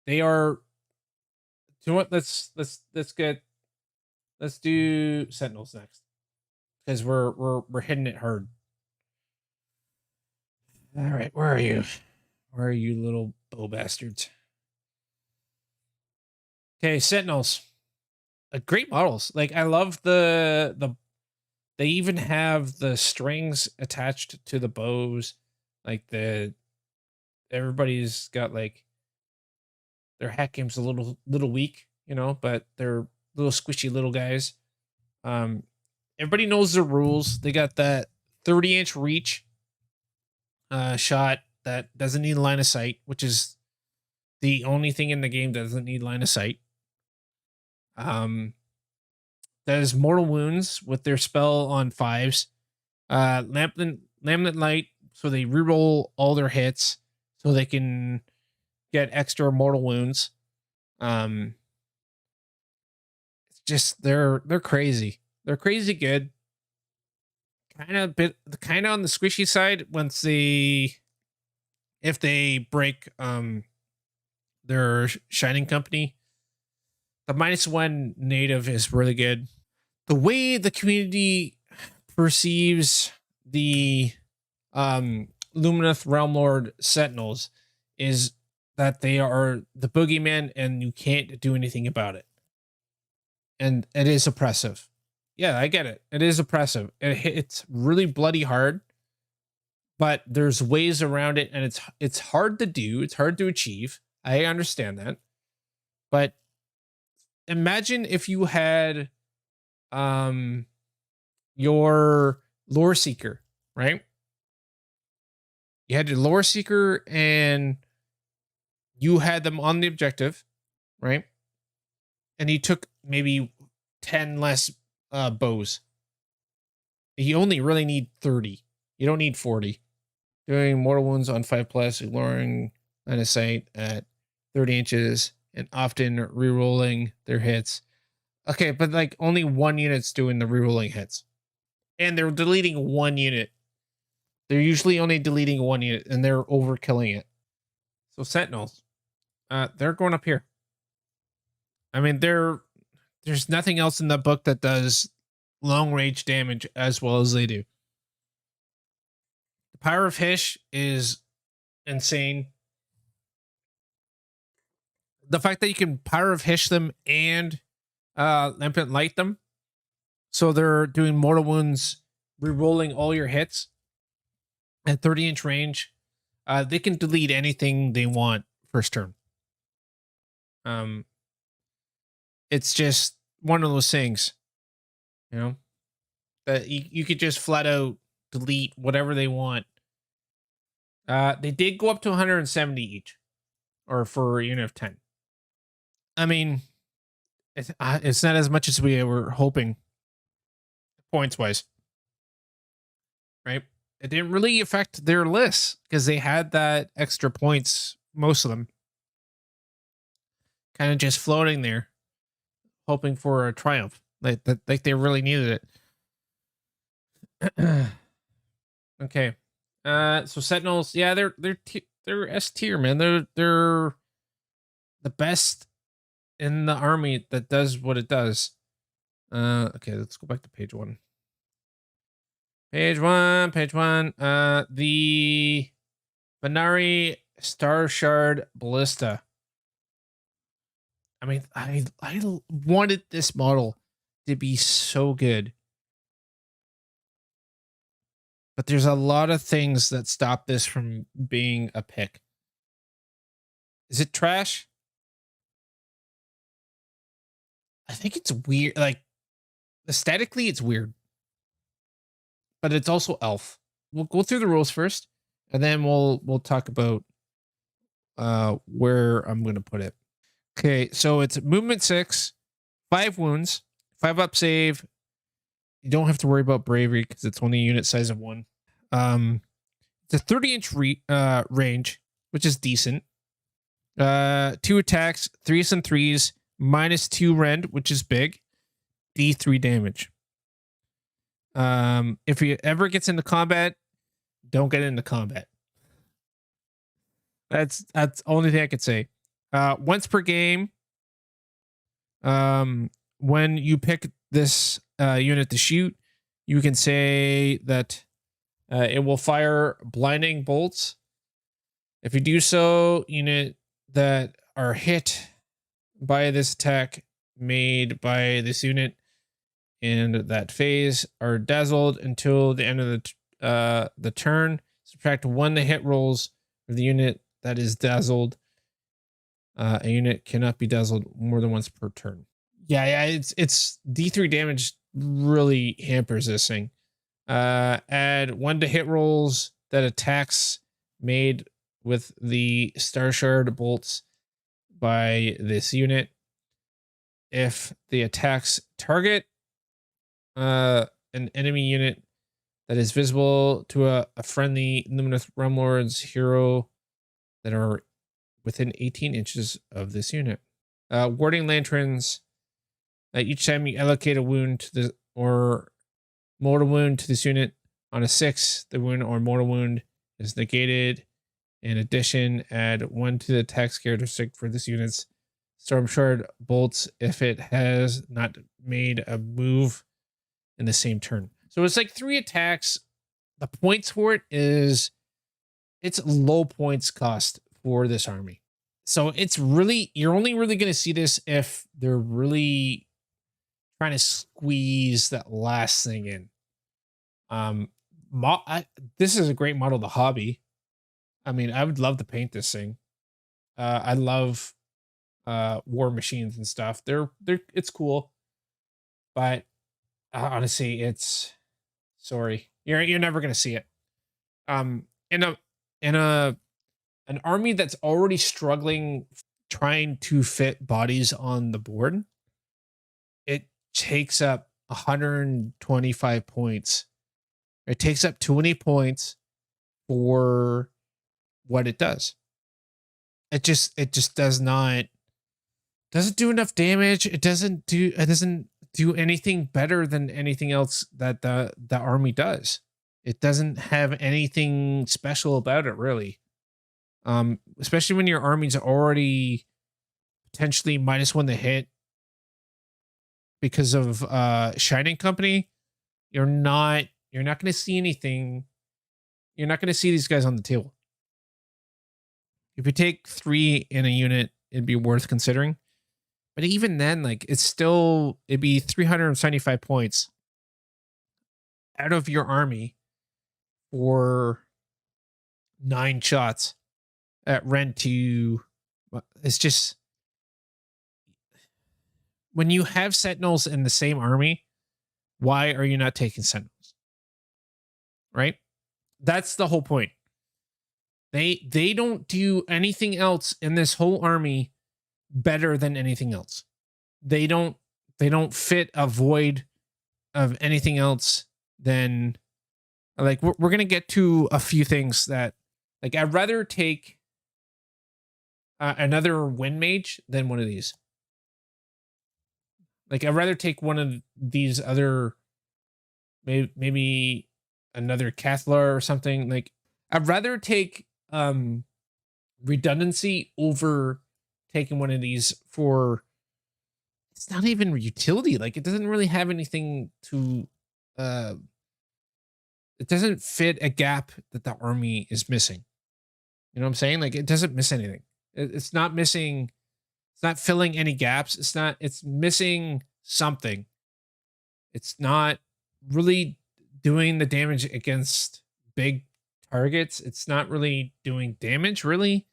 [SPEAKER 1] They are. You know what? Let's do Sentinels next, because we're hitting it hard. All right, where are you? Where are you, little bow bastards? Okay, Sentinels. Great models. Like, I love the they even have the strings attached to the bows. Like, everybody's got like their hack game's a little weak, you know, but they're little squishy little guys. Everybody knows the rules. They got that 30-inch reach shot that doesn't need line of sight, which is the only thing in the game that doesn't need line of sight. Does mortal wounds with their spell on 5s. Laminate light, so they reroll all their hits, so they can get extra mortal wounds. It's just they're crazy. They're crazy good. Kind of on the squishy side once if they break their Shining Company. The -1 native is really good. The way the community perceives the Lumineth Realm Lord Sentinels is that they are the boogeyman and you can't do anything about it. And it is oppressive. Yeah, I get it. It is oppressive. It's really bloody hard, but there's ways around it, and it's hard to do. It's hard to achieve. I understand that. But imagine if you had your lore seeker, right? You had your lore seeker and you had them on the objective, right? And you took maybe 10 less bows. You only really need 30. You don't need 40. Doing mortal wounds on 5+, lowering line of sight at 30 inches, and often rerolling their hits. Okay, but like only one unit's doing the rerolling hits. And they're deleting one unit. They're usually only deleting one unit, and they're overkilling it. So Sentinels, they're going up here. I mean, there's nothing else in the book that does long range damage as well as they do. The power of Hish is insane. The fact that you can power of Hish them and Lampent Light them, so they're doing mortal wounds, re-rolling all your hits at 30-inch range. They can delete anything they want first turn. It's just one of those things, you know, that you could just flat out delete whatever they want. They did go up to 170 each, or for a unit of 10. I mean, it's not as much as we were hoping, points wise, right? It didn't really affect their lists because they had that extra points, most of them, kind of just floating there, hoping for a triumph, like they really needed it. Okay, so Sentinels, yeah, they're S tier, man. They're the best in the army that does what it does. Okay, let's go back to page 1. Page one. The Venari Star Shard Ballista. I mean, I wanted this model to be so good, but there's a lot of things that stop this from being a pick. Is it trash? I think it's weird. Like, aesthetically, it's weird, but it's also elf. We'll go through the rules first, and then we'll talk about where I'm going to put it. Okay, so it's movement 6, 5 wounds, 5 up save. You don't have to worry about bravery because it's only a unit size of 1. It's a 30-inch range, which is decent. 2 attacks, 3s and 3s, -2 rend, which is big. D3 damage. If he ever gets into combat, don't get into combat. That's the only thing I could say. Once per game, when you pick this unit to shoot, you can say that it will fire blinding bolts. If you do so, unit that are hit by this attack made by this unit in that phase are dazzled until the end of the turn. Subtract 1 to hit rolls for the unit that is dazzled. A unit cannot be dazzled more than once per turn. Yeah, it's D3 damage really hampers this thing. Add 1 to hit rolls that attacks made with the Star Shard bolts by this unit. If the attacks target an enemy unit that is visible to a friendly Lumineth Realmlords hero that are within 18 inches of this unit. Warding lanterns. Each time you allocate a wound to the or mortal wound to this unit on a 6, the wound or mortal wound is negated. In addition, add 1 to the attack characteristic for this unit's Storm Shard bolts if it has not made a move in the same turn. So it's like 3 attacks. The points for it is it's low points cost for this army. So it's really, you're only really going to see this if they're really trying to squeeze that last thing in. This is a great model of the hobby. I mean, I would love to paint this thing. I love war machines and stuff. It's cool, but honestly, it's sorry, you're never gonna see it. In an army that's already struggling trying to fit bodies on the board, it takes up 125 points. It takes up 20 points for what it does. It just doesn't do enough damage. It doesn't do anything better than anything else that the army does. It doesn't have anything special about it, really. Especially when your army's already potentially -1 to hit because of Shining Company. You're not going to see anything. You're not going to see these guys on the table. If you take 3 in a unit, it'd be worth considering. But even then, like, it'd be 375 points out of your army for 9 shots at rent to. It's just, when you have Sentinels in the same army, why are you not taking Sentinels? Right? That's the whole point. They don't do anything else in this whole army better than anything else. They don't fit a void of anything else than, like, we're gonna get to a few things that, like, I'd rather take another Wind Mage than one of these. Like, I'd rather take one of these other, maybe another Cathlar or something. Like, I'd rather take redundancy over taking one of these for, it's not even utility. Like, it doesn't really have anything to it doesn't fit a gap that the army is missing. You know what I'm saying? Like, it doesn't miss anything. It's not missing, it's not filling any gaps. It's missing something. It's not really doing the damage against big targets. It's not really doing damage, really.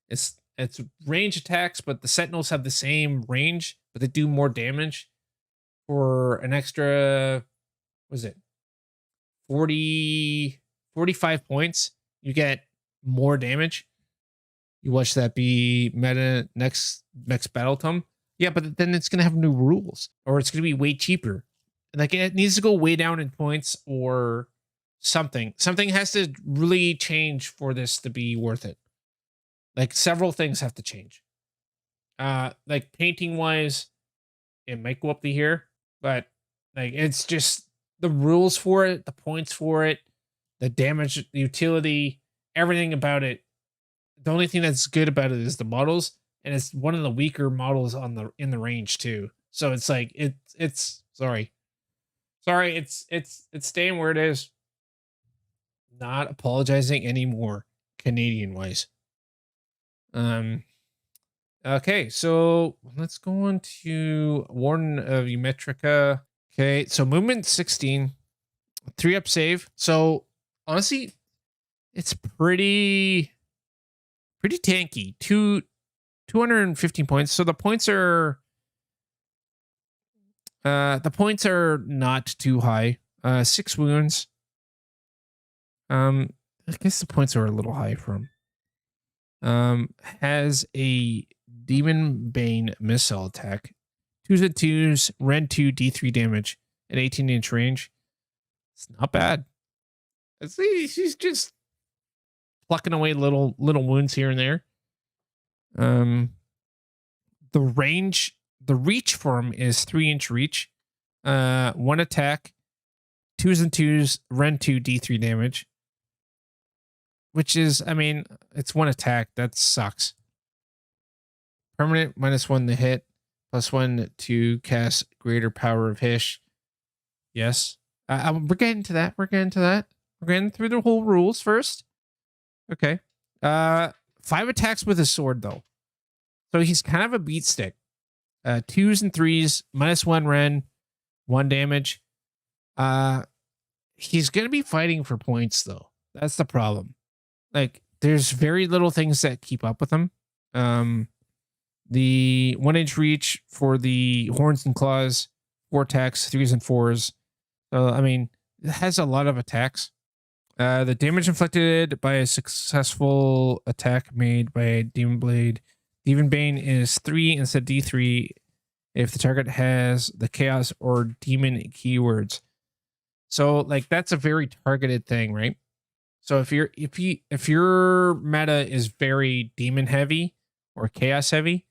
[SPEAKER 1] It's range attacks, but the Sentinels have the same range, but they do more damage for an extra, what is it, 45 points. You get more damage. You watch that be meta next battle tome. Yeah, but then it's gonna have new rules, or it's gonna be way cheaper. Like, it needs to go way down in points or something. Something has to really change for this to be worth it. Like, several things have to change. Like, painting wise, it might go up to here, but like, it's just the rules for it, the points for it, the damage, the utility, everything about it. The only thing that's good about it is the models, and it's one of the weaker models in the range too. So it's like, it's sorry, it's staying where it is. Not apologizing anymore, Canadian wise. Okay, so let's go on to Warden of Umetrica. Okay, so movement 16, 3-up save. So honestly, it's pretty tanky. 215 points. So the points are not too high. 6 wounds. I guess the points are a little high from. Has a Demon Bane missile attack. 2s and 2s, Ren 2, D3 damage at 18-inch range. It's not bad. She's just plucking away little wounds here and there. The reach for him is 3-inch reach. 1 attack, 2s and 2s, Ren 2, D3 damage. Which is, I mean, it's 1 attack. That sucks. Permanent -1 to hit, +1 to cast greater power of Hish. Yes. We're getting to that. We're getting through the whole rules first. Okay. 5 attacks with his sword, though. So he's kind of a beat stick. 2s and 3s, -1 Ren, 1 damage. He's going to be fighting for points, though. That's the problem. Like, there's very little things that keep up with him. The 1-inch reach for the horns and claws, Vortex, 3s and 4s. So, I mean, it has a lot of attacks. The damage inflicted by a successful attack made by a Demon Blade. Demon Bane is 3 instead of D3 if the target has the Chaos or Demon keywords. So, like, that's a very targeted thing, right? So if your meta is very demon heavy or chaos heavy,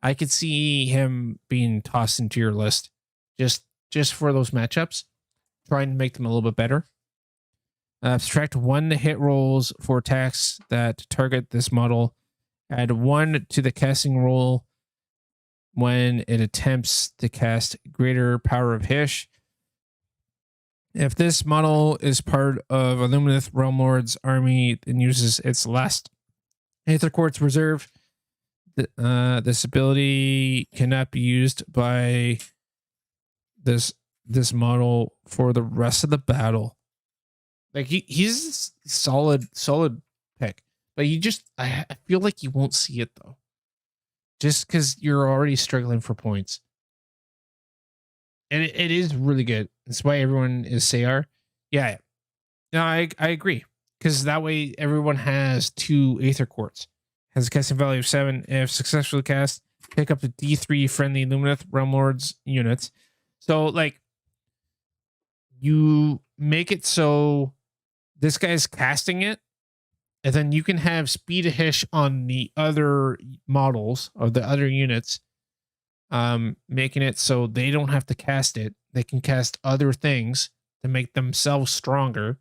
[SPEAKER 1] I could see him being tossed into your list just for those matchups, trying to make them a little bit better. Subtract 1 hit rolls for attacks that target this model. Add 1 to the casting roll when it attempts to cast greater power of Hish. If this model is part of a Lumineth Realm Lord's army and uses its last Aether Quartz reserve, this ability cannot be used by this model for the rest of the battle. Like he's a solid pick, but I feel like you won't see it though, just because you're already struggling for points. And it is really good. That's why everyone is Sayar. Yeah. No, I agree. Because that way everyone has 2 Aether Quartz. Has a casting value of 7. If successfully cast, pick up the D3 friendly Lumineth Realm Lords units. So, like, you make it so this guy's casting it, and then you can have speed of Hish on the other models of the other units. Making it so they don't have to cast it. They can cast other things to make themselves stronger.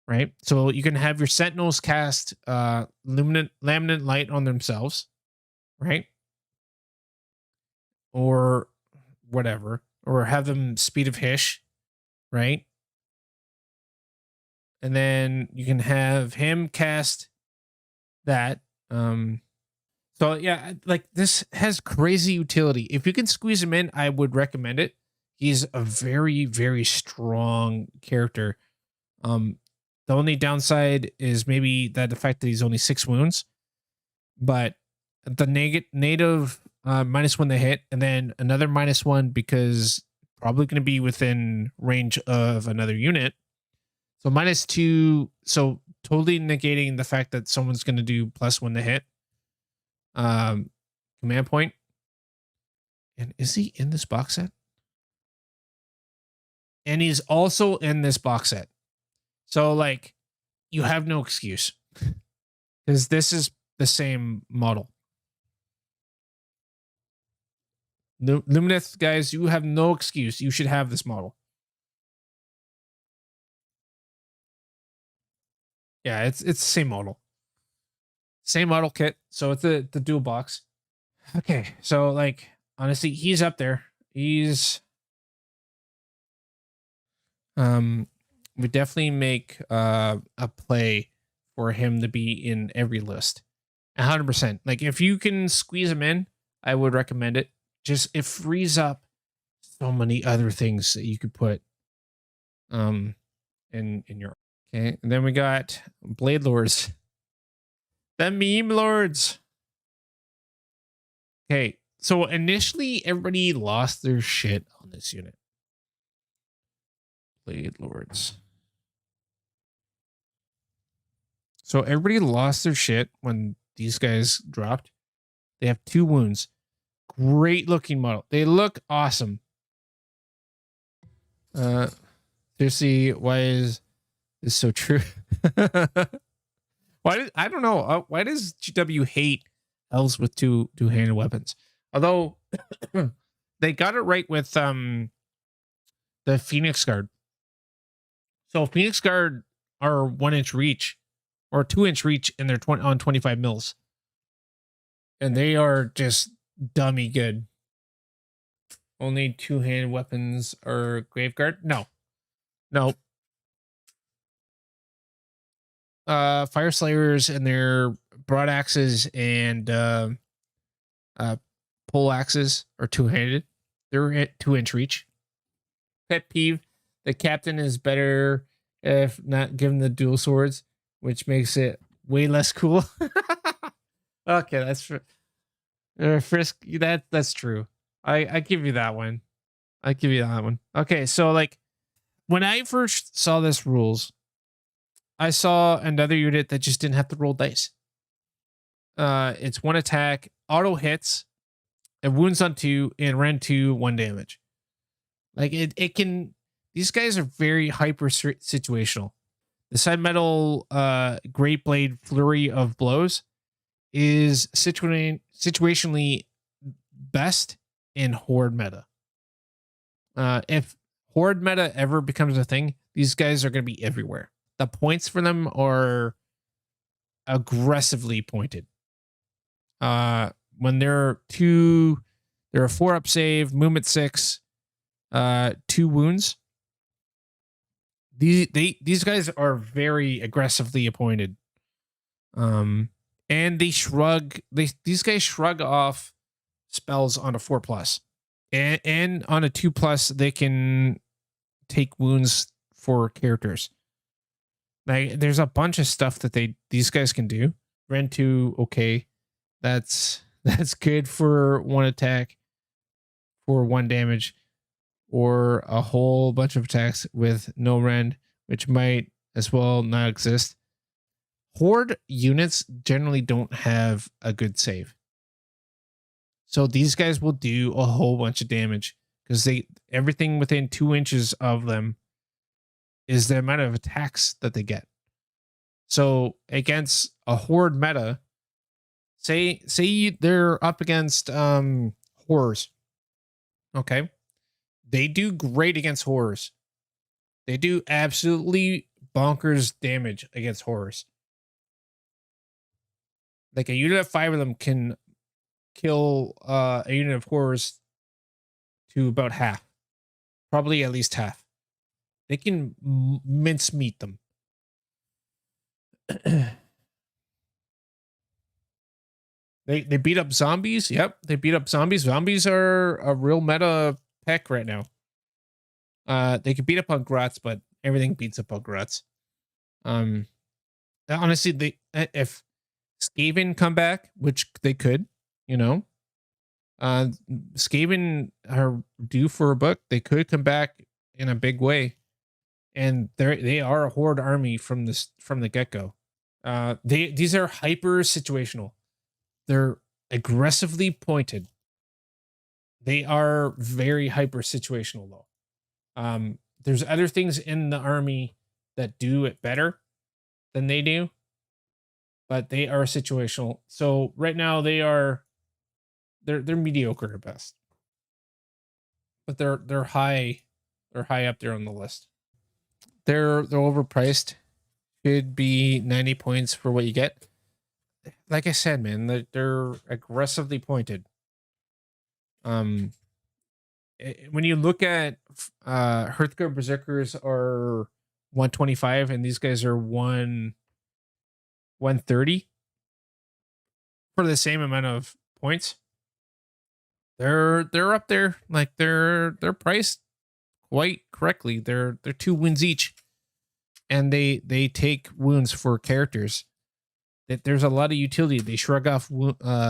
[SPEAKER 1] Right? So you can have your Sentinels cast Laminate Light on themselves. Right? Or whatever. Or have them speed of Hish. Right? And then you can have him cast that. So yeah, like this has crazy utility. If you can squeeze him in, I would recommend it. He's a very, very strong character. The only downside is maybe that the fact that he's only 6 wounds, but the native -1 to hit, and then another -1 because probably going to be within range of another unit. So -2, so totally negating the fact that someone's going to do +1 to hit. Command point. And is he in this box set? And he's also in this box set. So like you have no excuse because this is the same model. Lumineth guys, you have no excuse. You should have this model. Yeah, it's the same model. Same model kit. So it's the dual box. Okay, so like honestly, he's up there. He's we definitely make a play for him to be in every list. 100%. Like if you can squeeze him in, I would recommend it. Just it frees up so many other things that you could put in your okay. And then we got Bladelords. The meme lords. Okay, so initially everybody lost their shit on this unit. Bladelords. So everybody lost their shit when these guys dropped. They have 2 wounds. Great looking model. They look awesome. Seriously, why is this so true? I don't know. Why does GW hate elves with two-handed weapons? Although they got it right with the Phoenix Guard. So Phoenix Guard are 1-inch reach or 2-inch reach, and they're 25 mils, and they are just dummy good. Only two-handed weapons are Graveguard. No. Fire Slayers and their broad axes and pole axes are two-handed. They're at 2-inch reach. Pet peeve: the captain is better if not given the dual swords, which makes it way less cool. Okay, that's Frisk. That's true. I give you that one. Okay, so like when I first saw this rules, I saw another unit that just didn't have to roll dice. It's 1 attack, auto hits, it wounds on 2, and rend 2, 1 damage. Like it can. These guys are very hyper situational. The side metal Great Blade Flurry of Blows is situationally best in Horde meta. If Horde meta ever becomes a thing, these guys are going to be everywhere. The points for them are aggressively pointed. When they're a 4-up save, movement 6, 2 wounds. These guys are very aggressively appointed. And they shrug. These guys shrug off spells on a 4+, and on a 2+, they can take wounds for characters. Like there's a bunch of stuff that these guys can do. Rend 2, okay, that's good for 1 attack for 1 damage, or a whole bunch of attacks with no rend, which might as well not exist. Horde units generally don't have a good save, so these guys will do a whole bunch of damage because everything within 2 inches of them is the amount of attacks that they get. So against a Horde meta, say they're up against horrors, okay, they do great against horrors. They do absolutely bonkers damage against horrors. Like a unit of 5 of them can kill a unit of horrors to about half, probably at least half. They can mince meat them. They beat up zombies. Yep, they beat up zombies. Zombies are a real meta peck right now. They can beat up on Grots, but everything beats up on Grots. Honestly, if Skaven come back, which they could, Skaven are due for a book. They could come back in a big way, and they are a Horde army from the get-go. These are hyper situational. They're aggressively pointed. They are very hyper situational though. There's other things in the army that do it better than they do, but they are situational. So right now they're mediocre at best, but they're high up there on the list. They're overpriced. Should be 90 points for what you get. Like I said, man, they're aggressively pointed. When you look at Hearthguard Berserkers are 125 and these guys are 130 for the same amount of points, they're up there. Like they're priced quite correctly. They're 2 wins each, and they take wounds for characters. That there's a lot of utility. They shrug off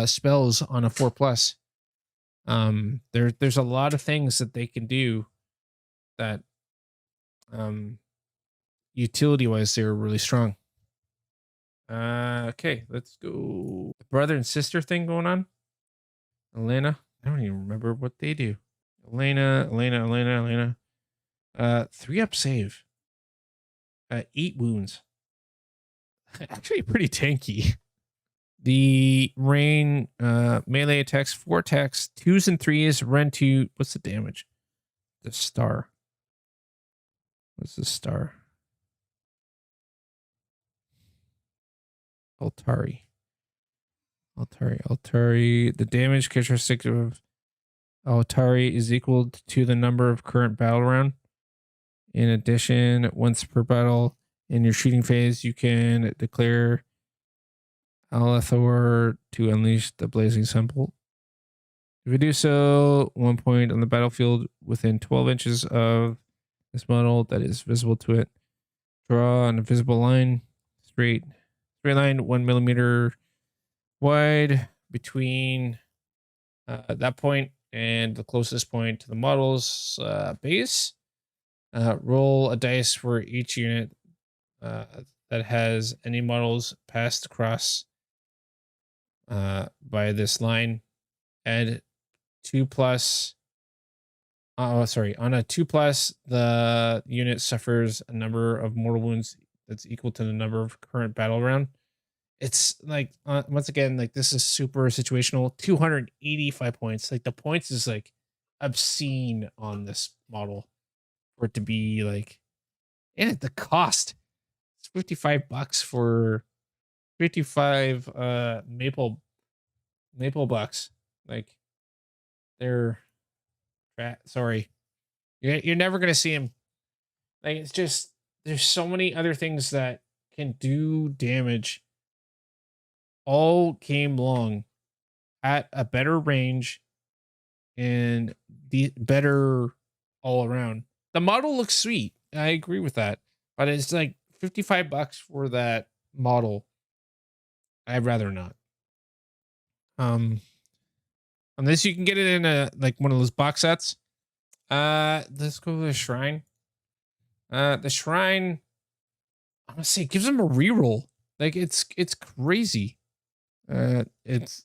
[SPEAKER 1] spells on a 4+. There's a lot of things that they can do that utility wise they're really strong. Okay, let's go. Brother and sister thing going on. Elena. I don't even remember what they do. Elena. 3-up save. 8 wounds. Actually pretty tanky. The rain melee attacks, Vortex, 2s and 3s, run to, what's the damage? The star. What's the star? Altari. The damage characteristic of Altari is equal to the number of current battle round. In addition, once per battle in your shooting phase, you can declare Alathor to unleash the blazing symbol. If you do so, 1 point on the battlefield within 12 inches of this model that is visible to it. Draw an invisible line, straight line, 1 millimeter wide between that point and the closest point to the model's base. Roll a dice for each unit that has any models passed across by this line. Add 2+. On a 2+, the unit suffers a number of mortal wounds that's equal to the number of current battle round. It's like, once again, like, this is super situational. 285 points. Like, the points is like obscene on this model for it to be like, and the cost, it's $55 for 55 maple bucks. Like, they're sorry, you're never gonna see him. Like, it's just, there's so many other things that can do damage, all came along at a better range and the better all around. The model looks sweet, I agree with that, but it's like $55 for that model. I'd rather not. Unless you can get it in a, like, one of those box sets. Let's go to the shrine. The shrine, I'm gonna say, it gives them a reroll. Like, it's crazy. It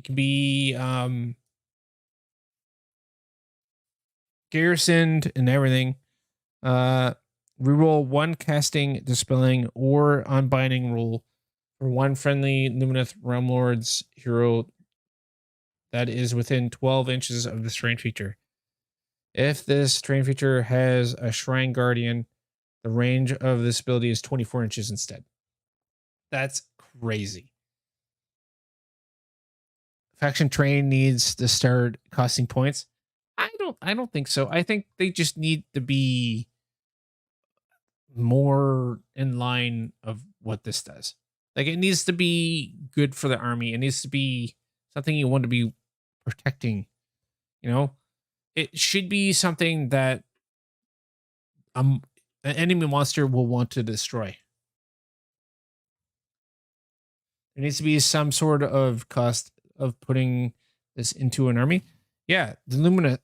[SPEAKER 1] can be garrisoned and everything. Reroll 1 casting, dispelling, or unbinding roll for 1 friendly Lumineth Realm Lords hero that is within 12 inches of the shrine feature. If this shrine feature has a Shrine Guardian, the range of this ability is 24 inches instead. That's crazy. Faction Train needs to start costing points. I don't think so. I think they just need to be more in line of what this does. Like, it needs to be good for the army. It needs to be something you want to be protecting. You know, it should be something that an enemy monster will want to destroy. There needs to be some sort of cost of putting this into an army. Yeah, the Lumineth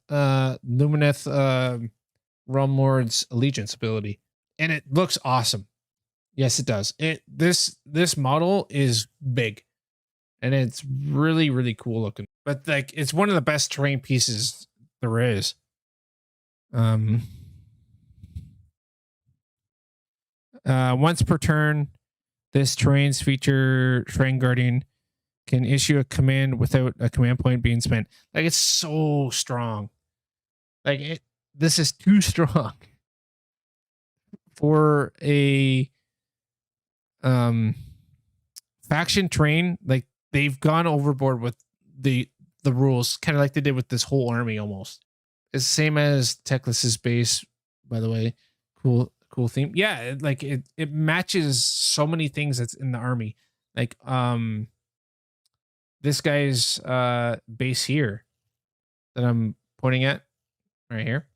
[SPEAKER 1] Realm Lord's Allegiance ability, and it looks awesome. Yes, it does. This model is big, and it's really cool looking. But, like, it's one of the best terrain pieces there is. Once per turn, this terrain's feature, Shrine Guardian, can issue a command without a command point being spent. Like, it's so strong. Like, this is too strong for a faction train. Like, they've gone overboard with the rules, kind of like they did with this whole army almost. It's the same as Teclis's base, by the way. Cool theme. Yeah, it matches so many things that's in the army. Like, this guy's base here that I'm pointing at right here.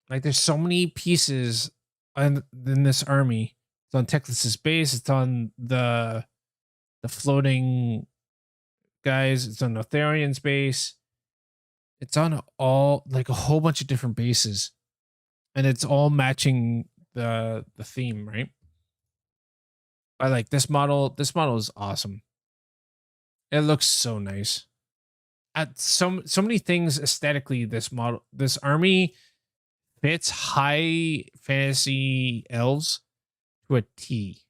[SPEAKER 1] Like, there's so many pieces in this army. It's on Teclis's base. It's on the floating guys. It's on Lotharian's base. It's on all, like, a whole bunch of different bases, and it's all matching the theme, right? I like this model. This model is awesome. It looks so nice. At so many things aesthetically, this army fits high fantasy elves to a T.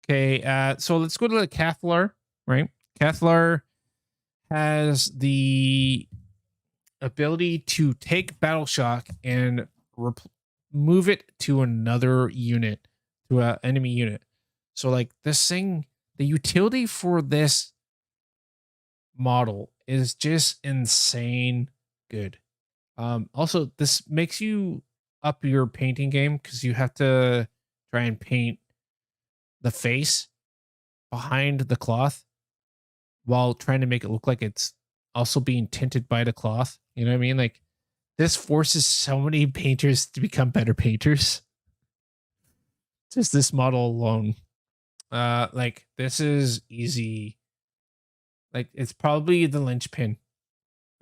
[SPEAKER 1] Okay, so let's go to the Cathlar, right? Cathlar has the ability to take battle shock and move it to another unit, to an enemy unit. So like this thing, the utility for this model is just insane good. Also, this makes you up your painting game because you have to try and paint the face behind the cloth while trying to make it look like it's also being tinted by the cloth. You know what I mean? Like this forces so many painters to become better painters. Just this model alone. Like this is easy. Like it's probably the linchpin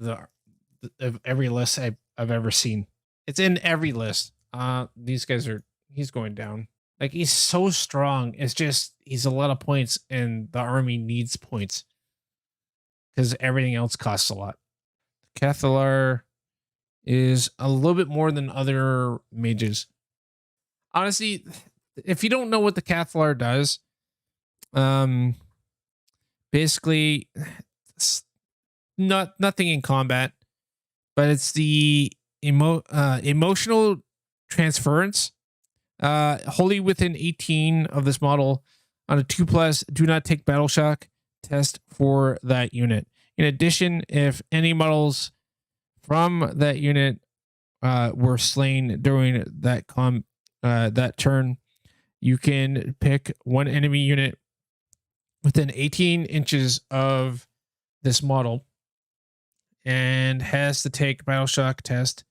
[SPEAKER 1] of every list I've ever seen. It's in every list. These guys are, he's going down. Like he's so strong. It's just he's a lot of points, and the army needs points because everything else costs a lot. Cathalar is a little bit more than other mages. Honestly, if you don't know what the Cathalar does, basically nothing in combat, but it's the emotional transference. Wholly within 18 of this model on a 2+, do not take battle shock test for that unit. In addition, if any models from that unit were slain during that turn, you can pick one enemy unit within 18 inches of this model and has to take battle shock test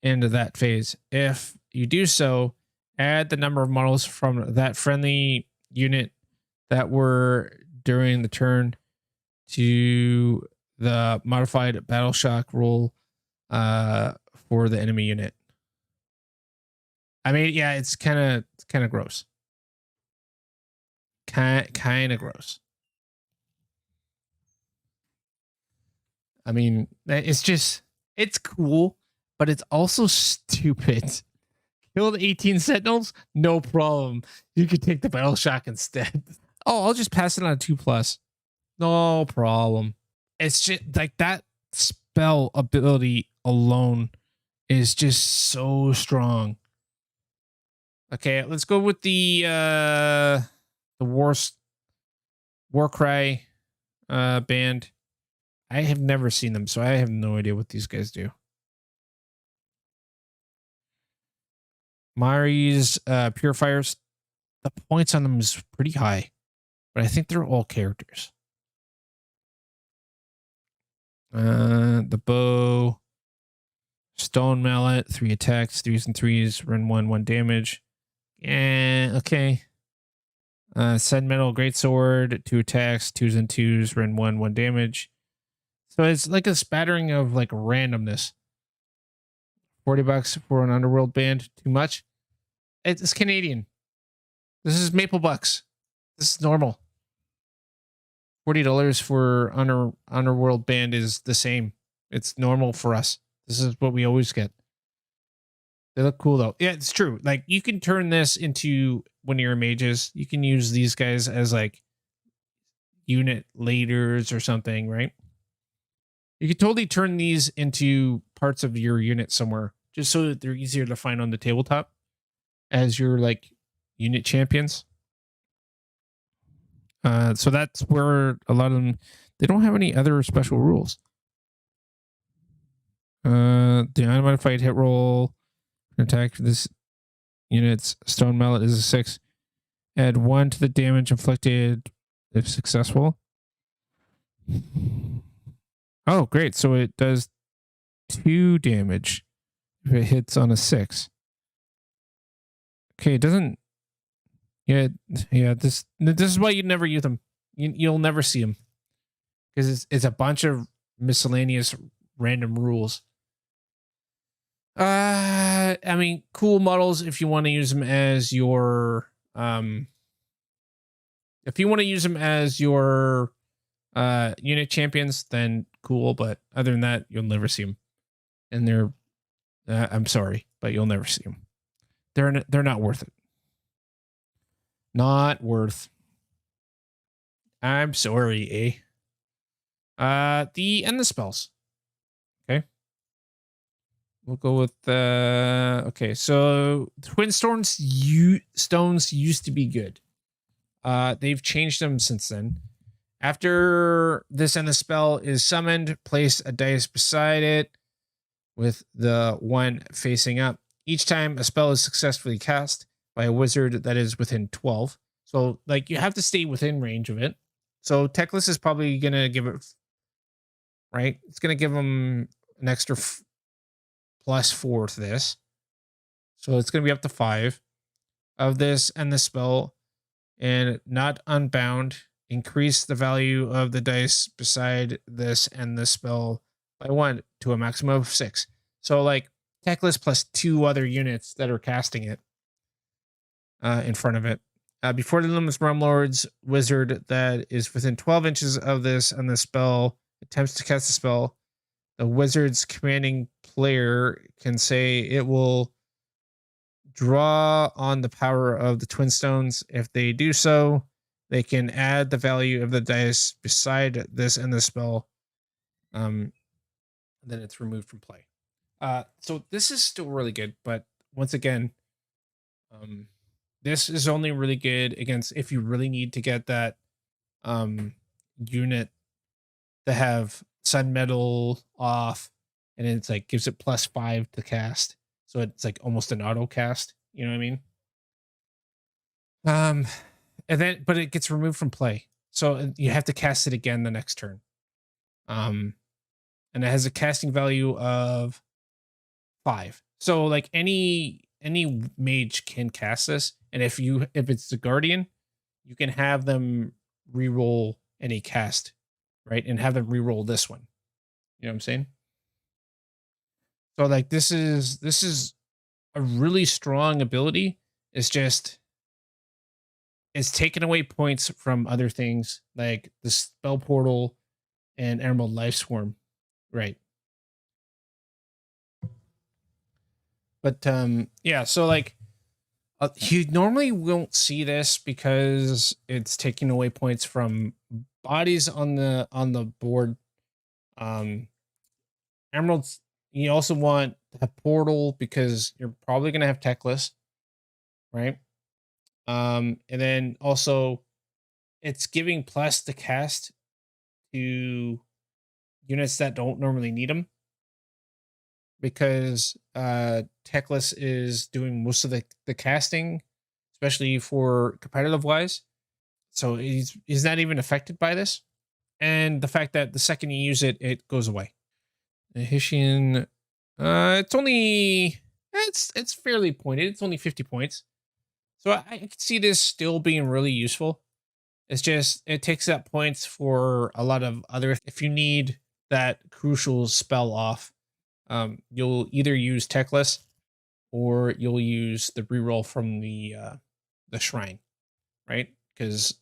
[SPEAKER 1] into that phase. If you do so, add the number of models from that friendly unit that were during the turn to the modified battle shock roll for the enemy unit. I mean, yeah, it's kind of gross. Kind of gross. I mean, it's cool, but it's also stupid. Kill the 18 Sentinels, no problem. You could take the battle shock instead. Oh, I'll just pass it on a 2+. No problem. It's just like that spell ability alone is just so strong. Okay, let's go with the Warcry band. I have never seen them, so I have no idea what these guys do. Mari's purifiers, the points on them is pretty high, but I think they're all characters. The bow, stone mallet, 3 attacks, 3s and 3s, run 1 damage. Yeah, okay. Sentimental greatsword, 2 attacks, 2s and 2s, run 1 damage. So it's like a spattering of like randomness. $40 for an underworld band, too much. It's Canadian. This is Maple Bucks. This is normal. $40 for underworld band is the same. It's normal for us. This is what we always get. They look cool though. Yeah, it's true. Like you can turn this into one of your mages. You can use these guys as like unit leaders or something, right? You could totally turn these into parts of your unit somewhere, just so that they're easier to find on the tabletop as your like unit champions. So that's where a lot of them, they don't have any other special rules. The unmodified hit roll attack for this unit's stone mallet is a 6. Add 1 to the damage inflicted if successful. Oh, great. So it does 2 damage if it hits on a 6. Okay, it doesn't. Yeah. This is why you never use them. You'll never see them because it's a bunch of miscellaneous random rules. I mean, cool models if you want to use them as your If you want to use them as your unit champions, then cool. But other than that, you'll never see them. And they're, I'm sorry, but you'll never see them. They're not worth it. Not worth. I'm sorry, eh? The spells. Okay. We'll go with okay, so Twin Stones stones used to be good. They've changed them since then. After this and the spell is summoned, place a dice beside it with the one facing up. Each time a spell is successfully cast by a wizard that is within 12. So like you have to stay within range of it. So Techless is probably going to give it, right? It's going to give them an extra +4 to this. So it's going to be up to 5 of this and the spell. And not unbound, increase the value of the dice beside this and the spell by 1 to a maximum of 6. So like Techless plus 2 other units that are casting it in front of it. Before the Lumineth Realmlord's wizard that is within 12 inches of this and the spell attempts to cast the spell, the wizard's commanding player can say it will draw on the power of the Twin Stones. If they do so, they can add the value of the dice beside this and the spell. Then it's removed from play. So this is still really good, but once again, this is only really good against if you really need to get that unit to have Sun Metal off, and it's like gives it +5 to cast. So it's like almost an auto cast. You know what I mean? And then, but it gets removed from play. So you have to cast it again the next turn. And it has a casting value of 5. So like any mage can cast this. And if it's the guardian, you can have them reroll any cast, right? And have them reroll this one. You know what I'm saying? So like this is a really strong ability. It's just it's taking away points from other things like the spell portal and Emerald Life Swarm, right? But yeah, so like you normally won't see this because it's taking away points from bodies on the board. Emeralds, you also want a portal because you're probably gonna have Techless, right? And then also it's giving plus the cast to units that don't normally need them because Techless is doing most of the casting, especially for competitive wise. So he's not even affected by this. And the fact that the second you use it, it goes away. The Hessian, it's only it's fairly pointed. It's only 50 points. So I can see this still being really useful. It's just it takes up points for a lot of other. If you need that crucial spell off, you'll either use Techless or you'll use the reroll from the shrine, right? Because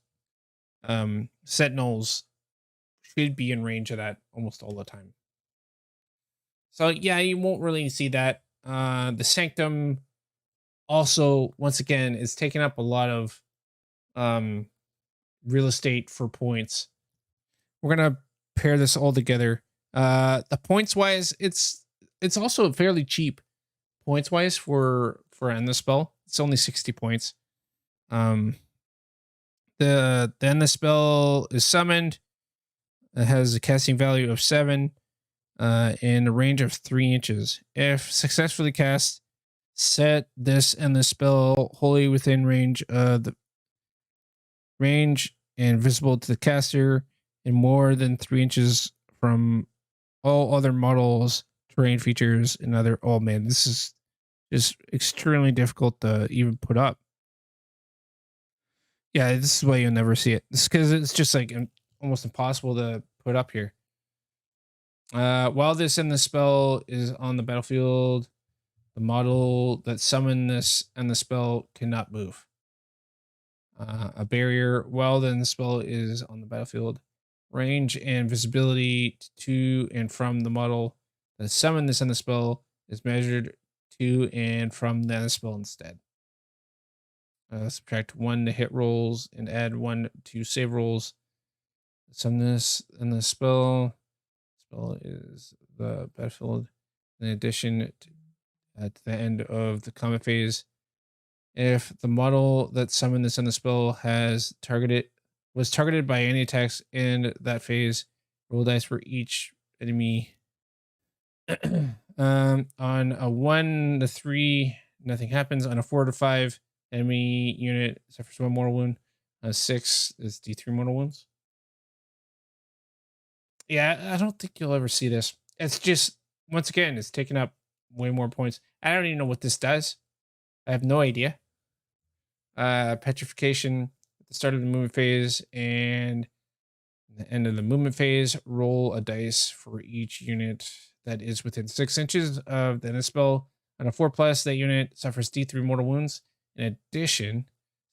[SPEAKER 1] Sentinels should be in range of that almost all the time. So yeah, you won't really see that. The Sanctum also, once again, is taking up a lot of real estate for points. We're gonna pair this all together. The points wise, it's also fairly cheap points wise for end the spell. It's only 60 points. The end the spell is summoned. It has a casting value of 7 in a range of 3 inches. If successfully cast, set this and the spell wholly within range of the range and visible to the caster and more than 3 inches from all other models, terrain features, and other. Oh man, this is just extremely difficult to even put up. Yeah, this is why you'll never see it. It's because it's just like almost impossible to put up here. While this and the spell is on the battlefield, the model that summoned this and the spell cannot move. a barrier while the spell is on the battlefield. Range and visibility to and from the model that summon this on the spell is measured to and from the spell instead. Subtract 1 to hit rolls and add 1 to save rolls. Summon this and the spell. Spell is the battlefield. In addition, at the end of the combat phase, if the model that summoned this on the spell was targeted by any attacks in that phase, roll dice for each enemy. On a 1 to 3, nothing happens. On a 4 to 5, enemy unit suffers 1 mortal wound. 6 is D3 mortal wounds. Yeah, I don't think you'll ever see this. It's just, once again, it's taking up way more points. I don't even know what this does. I have no idea. Petrification at the start of the movement phase and the end of the movement phase. Roll a dice for each unit that is within 6 inches of the end of spell. On a 4+, that unit suffers D3 mortal wounds. In addition,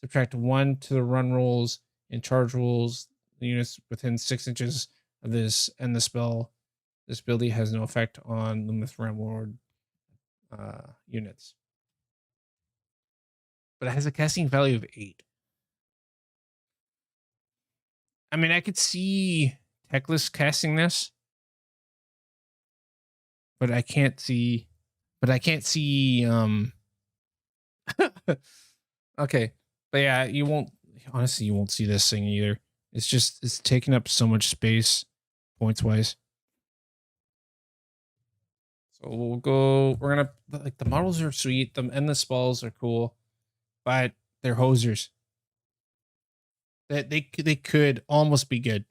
[SPEAKER 1] subtract 1 to the run rolls and charge rolls. The units within 6 inches of this end the spell. This ability has no effect on Lumineth Ramlord units, but it has a casting value of 8. I mean, I could see Techless casting this, but I can't see. Okay, but yeah, you won't. Honestly, you won't see this thing either. It's taking up so much space, points wise. So we'll go. We're gonna like the models are sweet. The endless spells are cool, but they're hosers. That they could almost be good,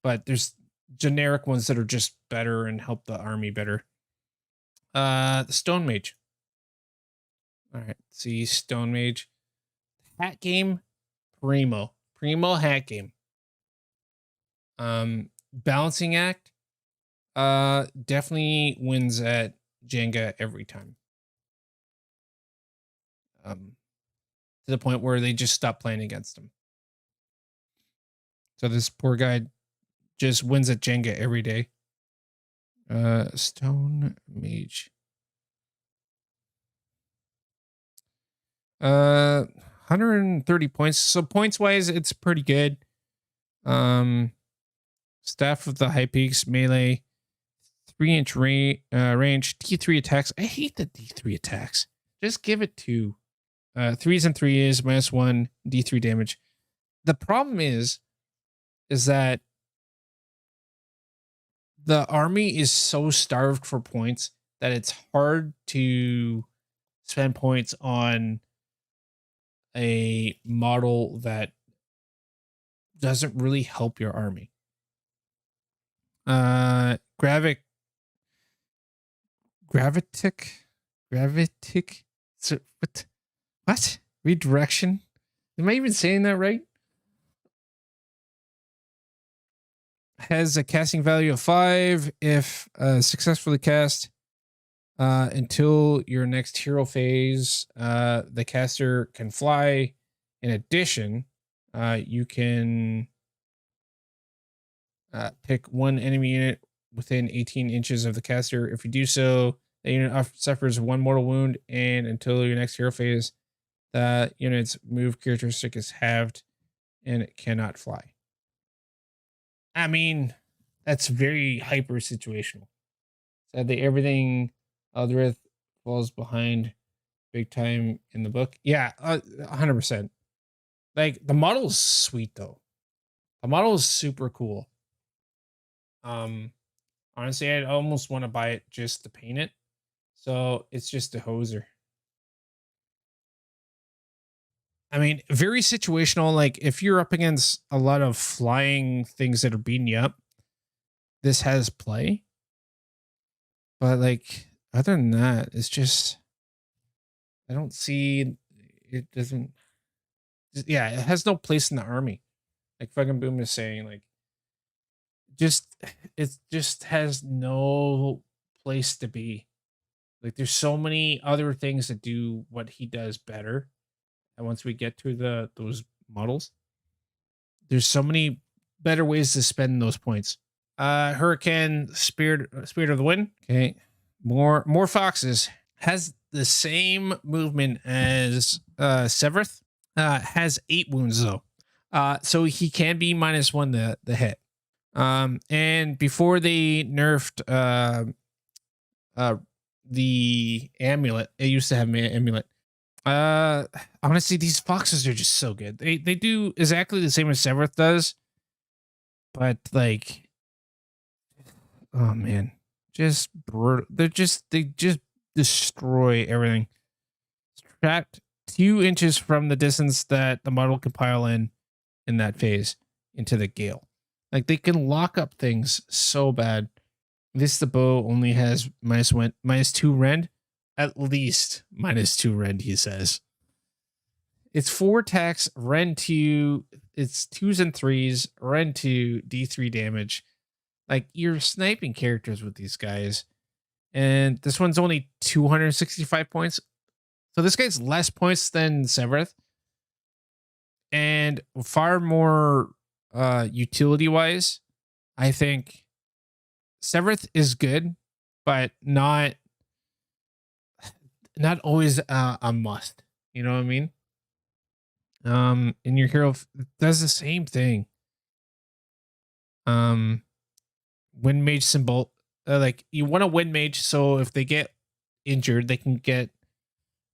[SPEAKER 1] but there's generic ones that are just better and help the army better. The Stone Mage. All right, see Stone Mage, hat game, primo hat game. Balancing act, definitely wins at Jenga every time. To the point where they just stop playing against him. So this poor guy just wins at Jenga every day. Stone Mage. 130 points. So points wise, it's pretty good. Staff of the High Peaks, melee, 3-inch range, D3 attacks. I hate the D3 attacks. Just give it 2. 3s and 3s, -1, D3 damage. The problem is that the army is so starved for points that it's hard to spend points on a model that doesn't really help your army. Gravitic. So what? Redirection? Am I even saying that right? Has a casting value of 5 if successfully cast until your next hero phase. The caster can fly. In addition, you can pick one enemy unit within 18 inches of the caster. If you do so, the unit suffers 1 mortal wound, and until your next hero phase, the unit's move characteristic is halved and it cannot fly. I mean, that's very hyper situational. Sadly, everything Eldrith falls behind big time in the book. Yeah, 100%. Like, the model is sweet, though. The model is super cool. Honestly, I'd almost want to buy it just to paint it. So it's just a hoser. I mean, very situational. Like, if you're up against a lot of flying things that are beating you up, this has play. But, like, other than that, it's just, I don't see, it doesn't, yeah, it has no place in the army. Like fucking Boom is saying, like, it just has no place to be. Like, there's so many other things that do what he does better. And once we get to those models. There's so many better ways to spend those points. Hurricane, Spirit of the Wind. Okay. More foxes. Has the same movement as Severeth. Has 8 wounds though. So he can be -1 the hit. And before they nerfed the amulet, it used to have an amulet. Honestly, these foxes are just so good. They do exactly the same as Severeth does, but like, oh man, just brutal. They just destroy everything. Trapped 2 inches from the distance that the model can pile in that phase into the gale. Like they can lock up things so bad. This the bow only has -2 rend, at least -2 rend. He says it's 4 attacks, rend 2. It's 2s and 3s, rend 2, D3 damage. Like you're sniping characters with these guys, and this one's only 265 points. So this guy's less points than Severeth, and far more utility wise. I think Severeth is good, but not always a must. You know what I mean? And your hero does the same thing. Wind Mage symbol, like you want to Wind Mage, so if they get injured, they can get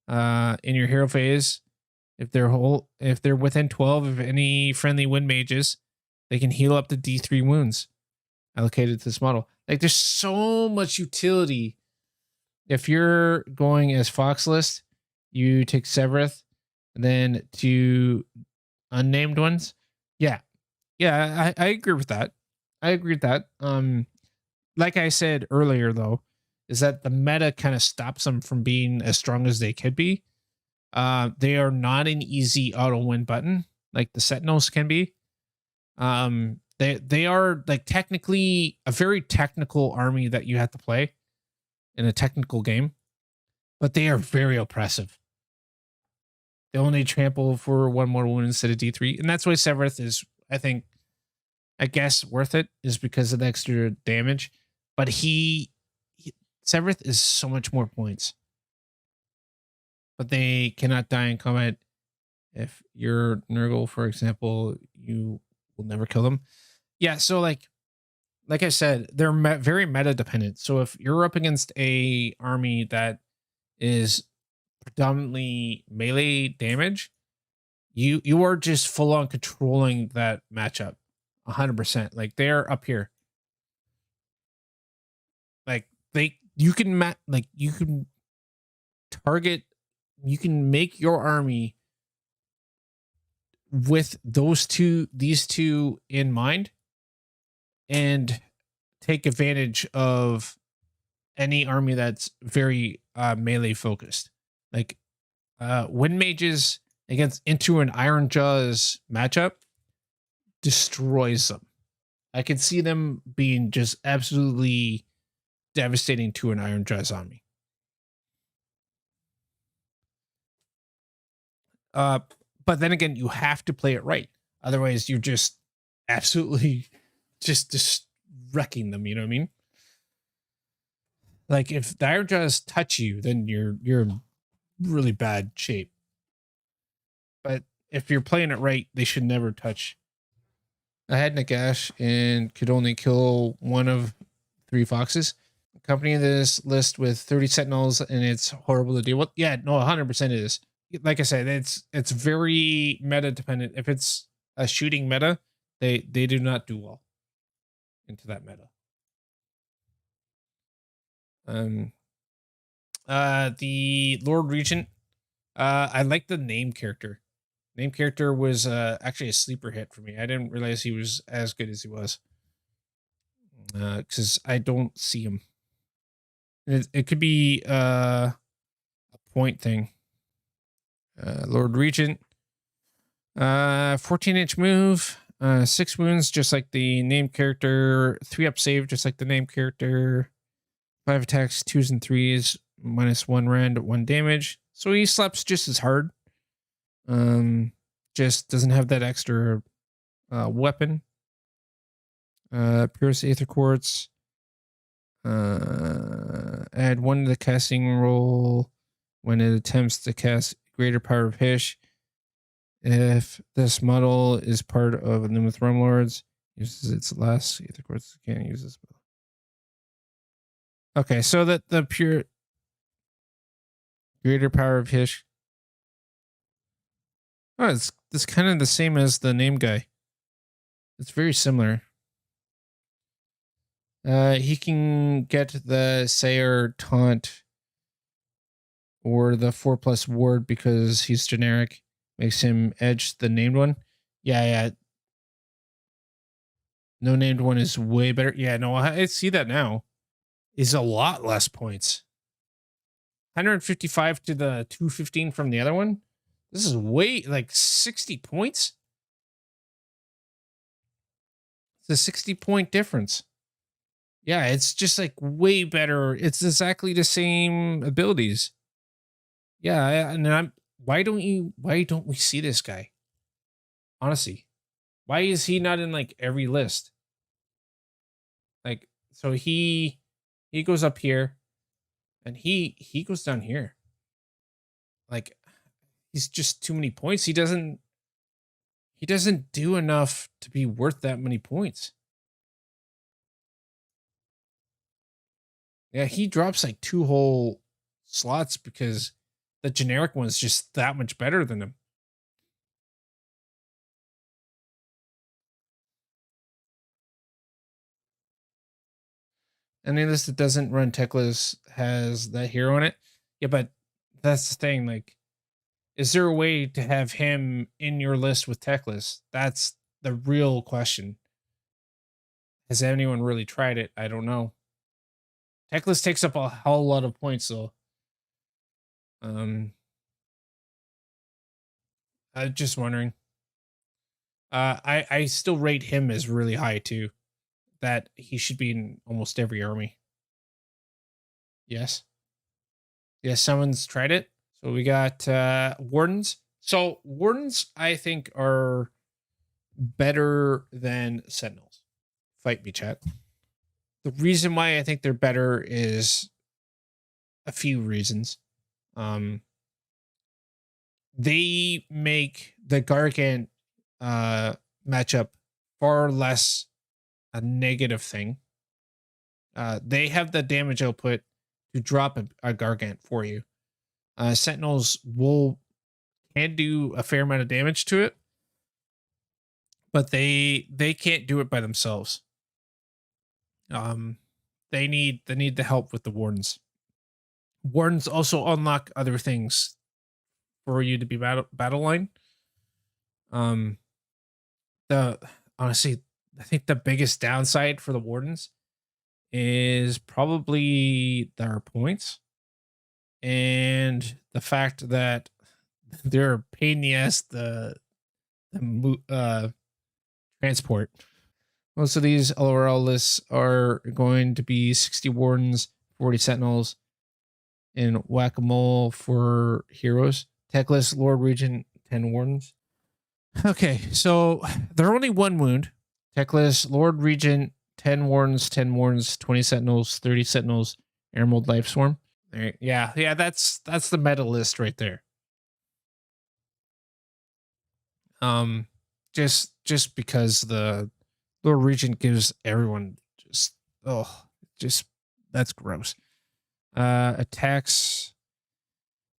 [SPEAKER 1] in your hero phase. If they're within 12 of any friendly Wind Mages, they can heal up to D3 wounds allocated to this model. Like there's so much utility. If you're going as Fox list, you take Severeth, and then 2 unnamed ones. Yeah, I agree with that. Like I said earlier, though, is that the meta kind of stops them from being as strong as they could be. They are not an easy auto win button like the Sentinels can be. They are like technically a very technical army that you have to play in a technical game, but they are very oppressive. They only trample for 1 more wound instead of D3, and that's why Severeth is, I guess, worth it, is because of the extra damage. But Severeth is so much more points, but they cannot die in combat. If you're Nurgle, for example, you will never kill them. Yeah, so like I said, they're very meta dependent. So if you're up against a army that is predominantly melee damage, you are just full on controlling that matchup 100%. Like they're up here. Like you can target, you can make your army with these two in mind and take advantage of any army that's very melee focused. Like Wind Mages into an Iron Jaws matchup destroys them. I could see them being just absolutely devastating to an Iron Jaws army. But then again, you have to play it right. Otherwise, you're just absolutely just wrecking them. You know what I mean? Like if the Iron Jaws touch you, then you're in really bad shape. But if you're playing it right, they should never touch. I had Nagash and could only kill 1 of 3 foxes. Accompanying this list with 30 Sentinels, and it's horrible to deal with. Yeah, no, 100% it is. Like I said, it's very meta dependent. If it's a shooting meta, they do not do well into that meta. The Lord Regent, I like the name character. Name character was actually a sleeper hit for me. I didn't realize he was as good as he was, because I don't see him. It could be a point thing. Lord Regent, 14-inch move, 6 wounds, just like the name character, 3 up save, just like the name character, 5 attacks, 2s and 3s, -1 rend, 1 damage. So he slaps just as hard. just doesn't have that extra weapon. Purest Aether Quartz. Add 1 to the casting roll when it attempts to cast Greater Power of Hish. If this model is part of a Lumineth Lords, uses its last Aether Quartz, can't use this spell. Okay, so that the pure Greater Power of Hish. Oh, it's kind of the same as the name guy. It's very similar. He can get the Sayer taunt or the 4+ ward because he's generic. Makes him edge the named one. Yeah. No named one is way better. Yeah, no, I see that now. Is a lot less points. 155 to the 215 from the other one. This is way like 60 points. It's a 60 point difference. Yeah, it's just like way better. It's exactly the same abilities. Yeah, and why don't we see this guy? Honestly, why is he not in like every list? Like, so he goes up here and he goes down here. Like, he's just too many points. He doesn't do enough to be worth that many points. Yeah, he drops like 2 whole slots because the generic one's just that much better than him. Any list that doesn't run Teclis has that hero in it. Yeah, but that's the thing. Like, is there a way to have him in your list with Teclis? That's the real question. Has anyone really tried it? I don't know. Teclis takes up a whole lot of points, though. I'm just wondering. I still rate him as really high too. That he should be in almost every army. Yes. Yes, someone's tried it. So we got Wardens. So Wardens, I think, are better than Sentinels. Fight me, chat. The reason why I think they're better is a few reasons. They make the Gargant matchup far less a negative thing. They have the damage output to drop a Gargant for you. Sentinels can do a fair amount of damage to it, but they can't do it by themselves. They need the help with the Wardens. Wardens also unlock other things for you to be battle line. Honestly, I think the biggest downside for the Wardens is probably their points and the fact that they're a pain in the ass the transport. Most of these LRL lists are going to be 60 Wardens, 40 Sentinels, and Whack-A-Mole for heroes. Tech list, Lord Regent, 10 Wardens. Okay, so they're only 1 wound. Tech list, Lord Regent, 10 Wardens, 20 Sentinels, 30 Sentinels, Emerald Life Swarm. Yeah, that's the meta list right there. Just because the Lord Regent gives everyone just that's gross. Attacks.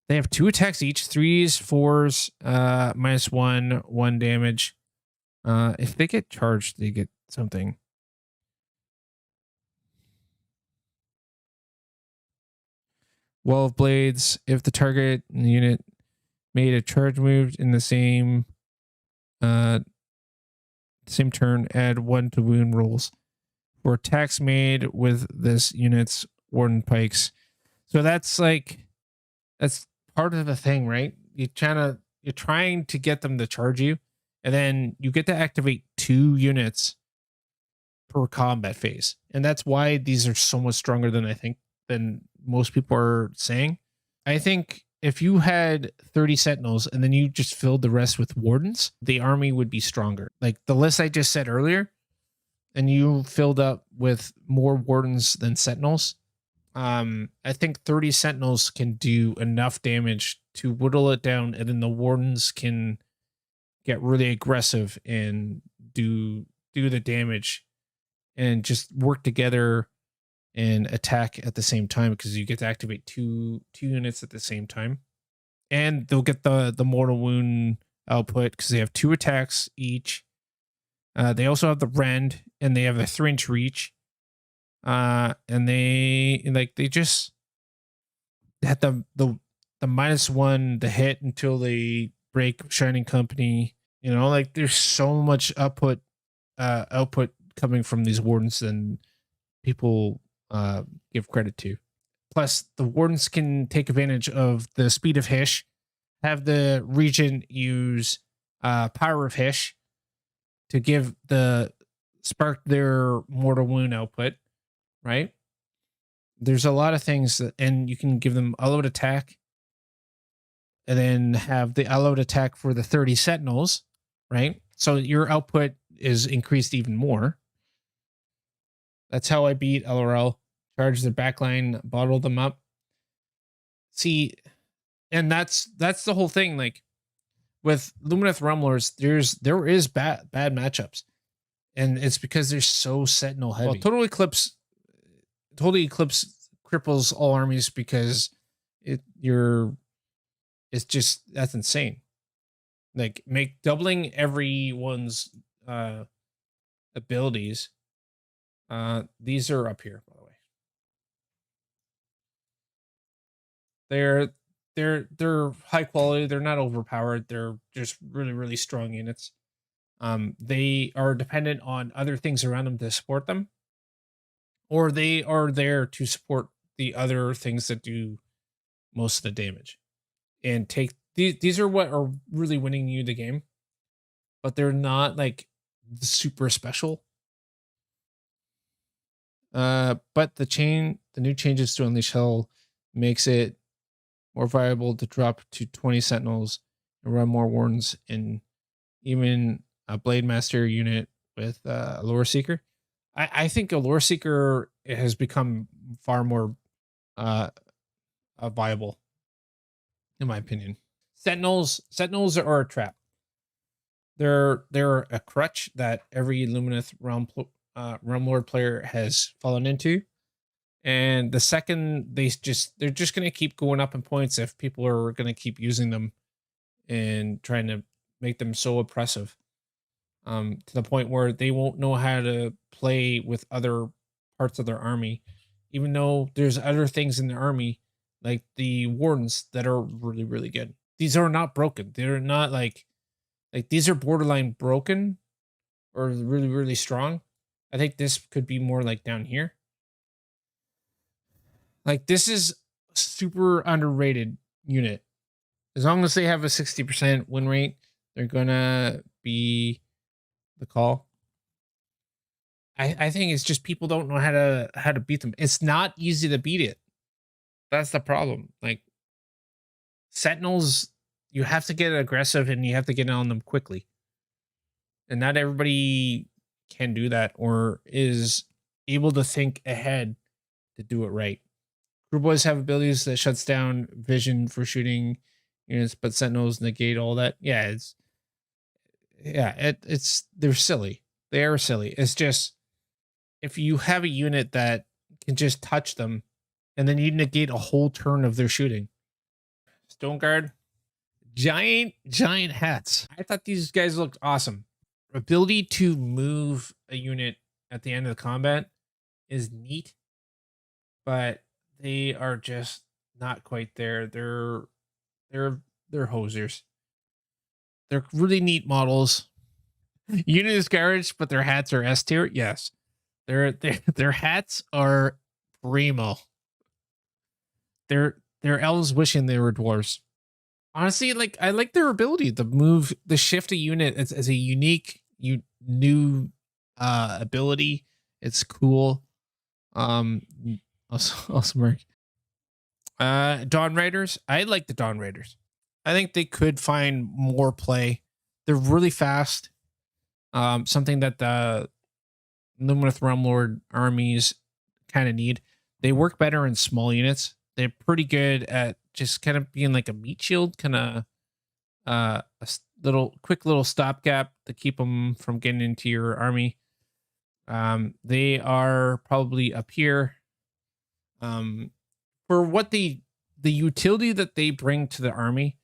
[SPEAKER 1] They have 2 attacks each, 3s, 4s, -1, 1 damage. If they get charged, they get something. Wall of Blades. If the target unit made a charge move in the same turn, add 1 to wound rolls for attacks made with this unit's Warden Pikes. So that's part of the thing, right? You're trying to get them to charge you, and then you get to activate 2 units per combat phase. And that's why these are so much stronger than most people are saying. I think if you had 30 Sentinels and then you just filled the rest with Wardens, the army would be stronger. Like the list I just said earlier, and you filled up with more Wardens than Sentinels, I think 30 Sentinels can do enough damage to whittle it down, and then the Wardens can get really aggressive and do the damage and just work together and attack at the same time, because you get to activate two units at the same time, and they'll get the mortal wound output because they have 2 attacks each. They also have the rend, and they have a 3-inch reach, and they just had the -1 the hit until they break Shining Company. You know, like there's so much output coming from these Wardens than people give credit to. Plus, the Wardens can take advantage of the speed of Hish, have the Regent use Power of Hish to give spark their mortal wound output, right? There's a lot of things and you can give them allowed attack, and then have the allowed attack for the 30 Sentinels, right? So your output is increased even more. That's how I beat LRL. Charge their backline, bottle them up. See, and that's the whole thing. Like with Lumineth Rumblers, there is bad matchups, and it's because they're so Sentinel heavy. Well, Total Eclipse cripples all armies because it's just, that's insane. Like doubling everyone's abilities. These are up here, by the way. They're high quality. They're not overpowered. They're just really, really strong units. They are dependent on other things around them to support them, or they are there to support the other things that do most of the damage. And these are what are really winning you the game, but they're not like super special. But the new changes to Unleash Hell makes it more viable to drop to 20 Sentinels and run more Wardens, and even a Blade Master unit with a Lore Seeker. I think a Lore Seeker has become far more viable, in my opinion. Sentinels are a trap. They're a crutch that every Lumineth Realmlord player has fallen into. And the second they're just going to keep going up in points if people are going to keep using them and trying to make them so oppressive, to the point where they won't know how to play with other parts of their army, even though there's other things in the army like the Wardens that are really, really good. These are not broken. They're not like these are borderline broken or really, really strong. I think this could be more like down here. Like this is super underrated unit. As long as they have a 60% win rate, they're gonna be the call. I think it's just people don't know how to beat them. It's not easy to beat it. That's the problem. Like Sentinels, you have to get aggressive and you have to get on them quickly. And not everybody can do that or is able to think ahead to do it right. Crew Boys have abilities that shuts down vision for shooting units, but Sentinels negate all that. Yeah, they're silly. They are silly. It's just if you have a unit that can just touch them and then you negate a whole turn of their shooting. Stone Guard, giant hats. I thought these guys looked awesome. Ability to move a unit at the end of the combat is neat, but they are just not quite there. They're hosers. They're really neat models. Unit is garbage, but their hats are S tier. Yes, their hats are primo. They're elves wishing they were dwarves. Honestly, like I like their ability to move, the shift a unit as a unique new ability. It's cool. Also Mark, Dawn Raiders. I like the Dawn Raiders. I think they could find more play. They're really fast. Something that the Lumineth Realm Lord armies kind of need. They work better in small units. They're pretty good at just kind of being like a meat shield, kind of little quick little stopgap to keep them from getting into your army. They are probably up here. For what the utility that they bring to the army,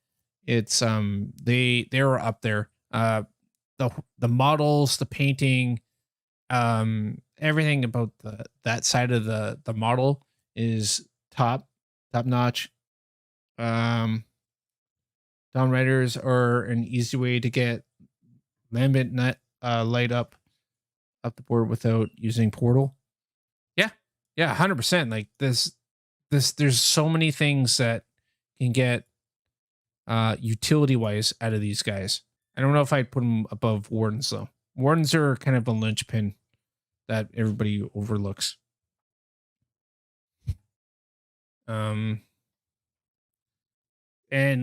[SPEAKER 1] it's they're up there. The models, the painting, everything about that side of the model is top notch. Dawn Riders are an easy way to get Lambent Net light up the board without using Portal. Yeah, 100%. Like this, there's so many things that can get utility wise out of these guys. I don't know if I'd put them above Wardens though. Wardens are kind of a linchpin that everybody overlooks. And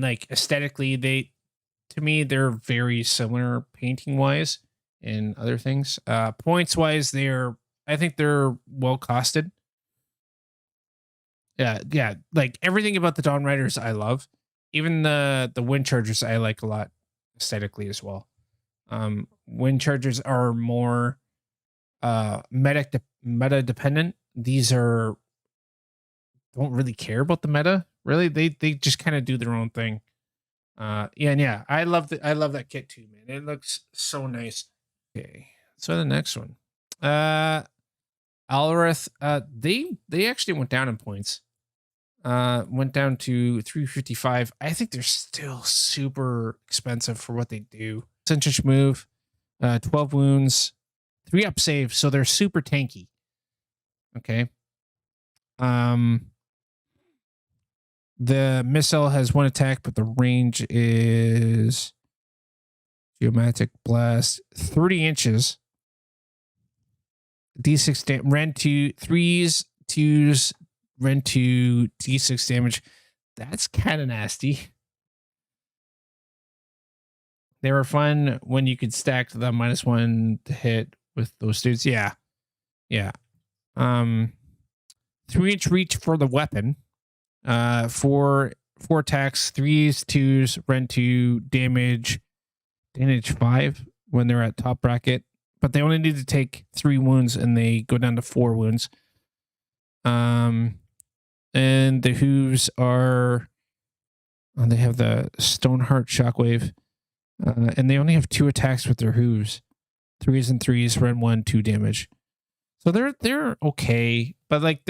[SPEAKER 1] like aesthetically, to me they're very similar painting wise and other things. Points wise, I think they're well costed. Yeah, like everything about the Dawn Riders I love. Even the Wind Chargers I like a lot aesthetically as well. Wind Chargers are more meta dependent. These don't really care about the meta. Really, they just kind of do their own thing. Yeah, I love that kit too, man. It looks so nice. Okay, so the next one, Alrith, they actually went down in points. Went down to 355. I think they're still super expensive for what they do. Centric move, 12 wounds, 3 up save, so they're super tanky. Okay. The missile has 1 attack, but the range is Geomatic Blast, 30 inches. D6 Ren 2 3s, 2s, Ren 2, D6 damage. That's kind of nasty. They were fun when you could stack the -1 to hit with those dudes. Yeah. 3-inch reach for the weapon. 4 attacks, 3s, 2s, Ren 2, damage 5 when they're at top bracket. But they only need to take 3 wounds and they go down to 4 wounds. And the hooves are, they have the Stoneheart Shockwave, and they only have 2 attacks with their hooves, 3s and 3s, Ren 1, 2 damage. So they're okay, but like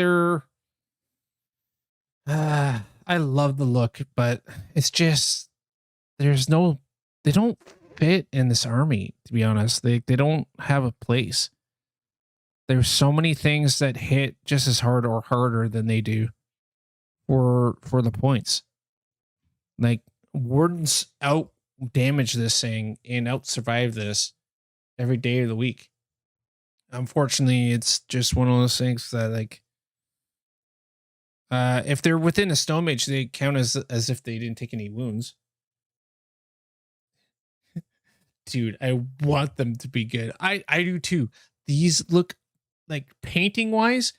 [SPEAKER 1] I love the look, but it's just they don't fit in this army, to be honest. They don't have a place. There's so many things that hit just as hard or harder than they do for the points. Like Wardens out damage this thing and out survive this every day of the week. Unfortunately, it's just one of those things that like if they're within a Stone Mage, they count as if they didn't take any wounds. Dude, I want them to be good. I do too. These look like painting wise.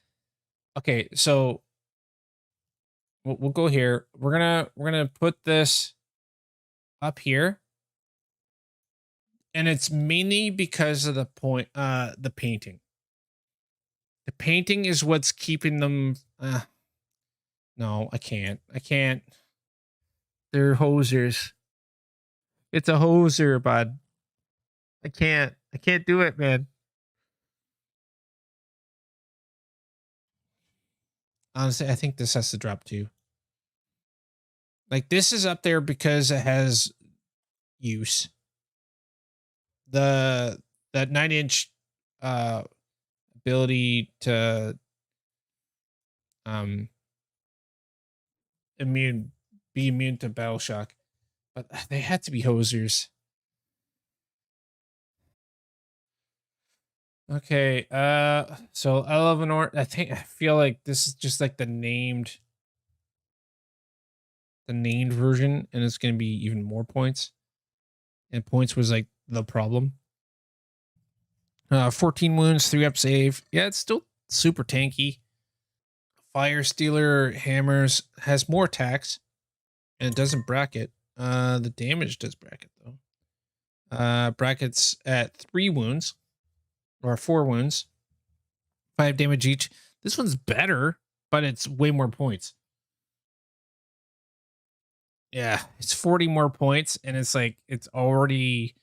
[SPEAKER 1] Okay, so we'll go here. We're gonna put this up here, and it's mainly because of the painting. The painting is what's keeping them. No, I can't. They're hosers. It's a hoser, bud. I can't do it, man. Honestly, I think this has to drop too. Like this is up there because it has use. That 9-inch ability to be immune to battle shock, but they had to be hosers. Okay, so Eleanor, I feel like this is just like the named the named version, and it's going to be even more points. And points was like the problem. 14 wounds, 3 up save. Yeah, it's still super tanky. Fire Stealer hammers has more attacks, and it doesn't bracket. The damage does bracket though. Brackets at 3 wounds or 4 wounds, 5 damage each. This one's better, but it's way more points. Yeah, it's 40 more points, and it's like it's already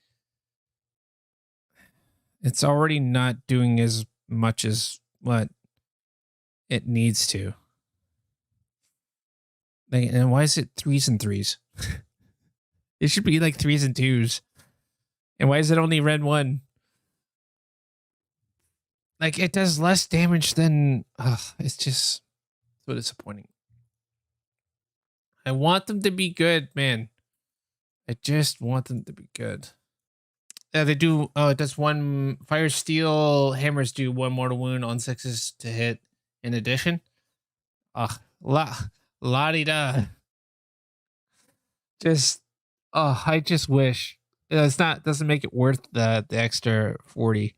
[SPEAKER 1] not doing as much as what it needs to. Like, and why is it 3s and 3s? It should be like 3s and 2s. And why is it only red 1? Like, it does less damage than... it's just so disappointing. I want them to be good, man. I just want them to be good. They do... Oh, it does 1... Fire Steel hammers do 1 mortal wound on 6s to hit in addition. La-di-da. Just... Oh, I just wish... It's not... Doesn't make it worth the extra 40.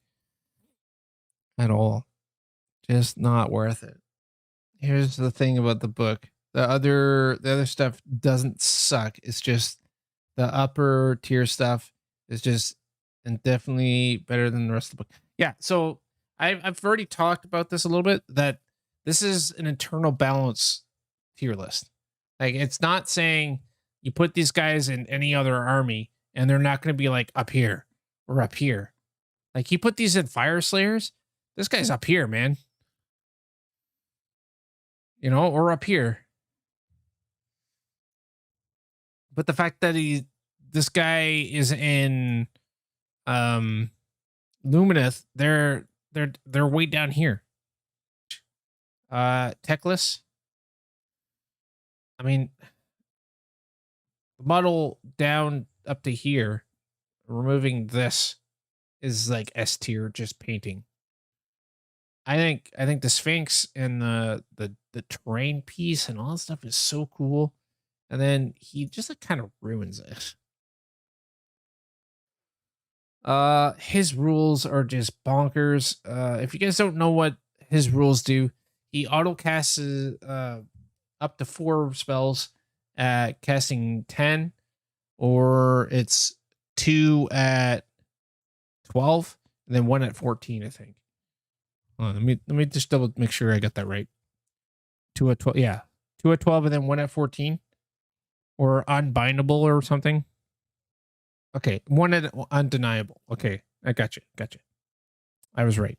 [SPEAKER 1] At all. Just not worth it. Here's the thing about the book. The other stuff doesn't suck. It's just the upper tier stuff is just and definitely better than the rest of the book. Yeah, so I've already talked about this a little bit, that this is an internal balance tier list. Like, it's not saying you put these guys in any other army and they're not going to be like up here or up here. Like, you put these in Fire Slayers, this guy's up here, man. You know, or up here. But the fact that this guy is in Lumineth, they're way down here. Techless. I mean, the model down up to here, removing this is like S tier, just painting. I think the Sphinx and the terrain piece and all that stuff is so cool, and then he just like kind of ruins it. His rules are just bonkers. If you guys don't know what his rules do, he auto casts up to 4 spells at casting 10, or it's 2 at 12, and then 1 at 14, I think. Let me just double make sure I got that right. 2 at 12, yeah. 2 at 12 and then 1 at 14. Or unbindable or something. Okay, 1 at undeniable. Okay, I got you. I was right.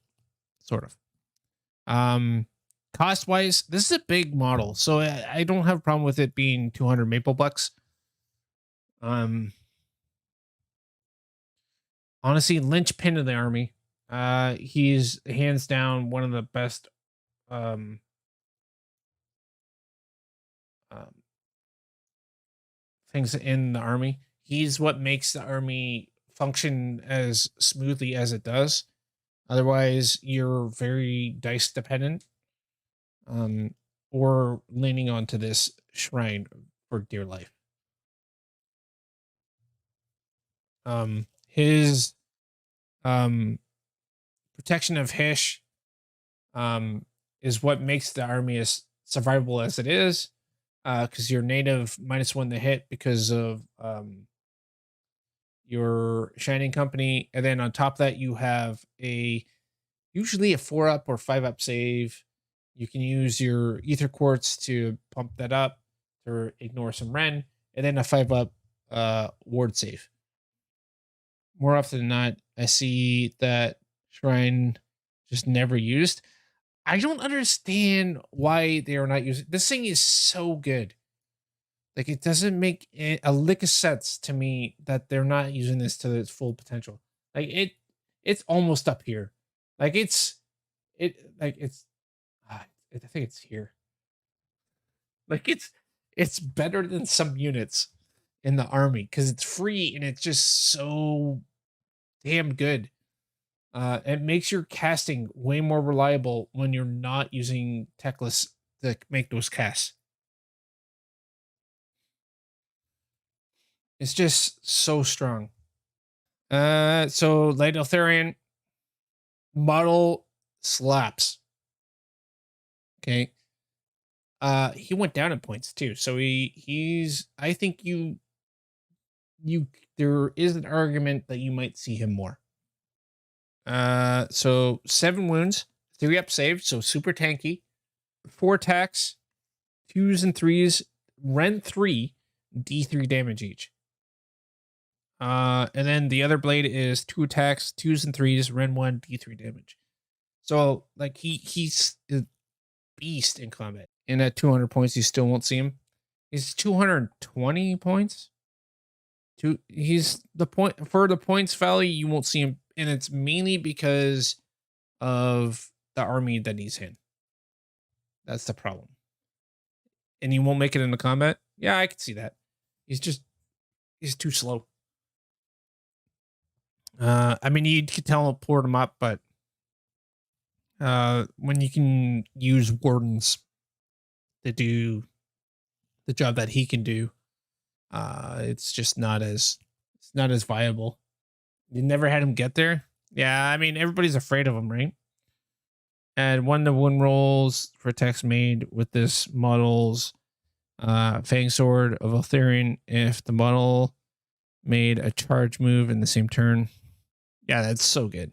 [SPEAKER 1] Sort of. Cost wise, this is a big model, so I don't have a problem with it being 200 maple bucks. Honestly, linchpin of the army. He's hands down one of the best things in the army. He's what makes the army function as smoothly as it does. Otherwise, you're very dice dependent, or leaning onto this shrine for dear life. His protection of Hish is what makes the army as survivable as it is, because you're native -1 to hit because of your Shining Company, and then on top of that you have usually a 4 up or 5 up save. You can use your Ether Quartz to pump that up to ignore some Ren, and then a 5 up ward save. More often than not, I see that Shrine just never used. I don't understand why they are not using this. Thing is so good. Like, it doesn't make a lick of sense to me that they're not using this to its full potential. Like, it's almost up here. Like, I think it's here. Like, it's better than some units in the army because it's free and it's just so damn good. It makes your casting way more reliable when you're not using Techless to make those casts. It's just so strong. So Light Eltharion model slaps. Okay. He went down in points too. So he's I think you there is an argument that you might see him more. So 7 wounds, 3 up saved, so super tanky. 4 attacks, 2s and 3s, Ren 3, D3 damage each. And then the other blade is 2 attacks, 2s and 3s, Ren 1, D3 damage. So like he's a beast in combat. And at 200 points, you still won't see him. He's 220 points. He's the point for the points value, you won't see him, and it's mainly because of the army that he's in. That's the problem. And he won't make it into combat. Yeah, I can see that. He's too slow. I mean, you could teleport him up, but when you can use Wardens to do the job that he can do, it's just not as viable. You never had him get there. Yeah, I mean, everybody's afraid of him, right? Add 1 to win rolls for attacks made with this model's Fang Sword of Eltharion if the model made a charge move in the same turn. Yeah, that's so good.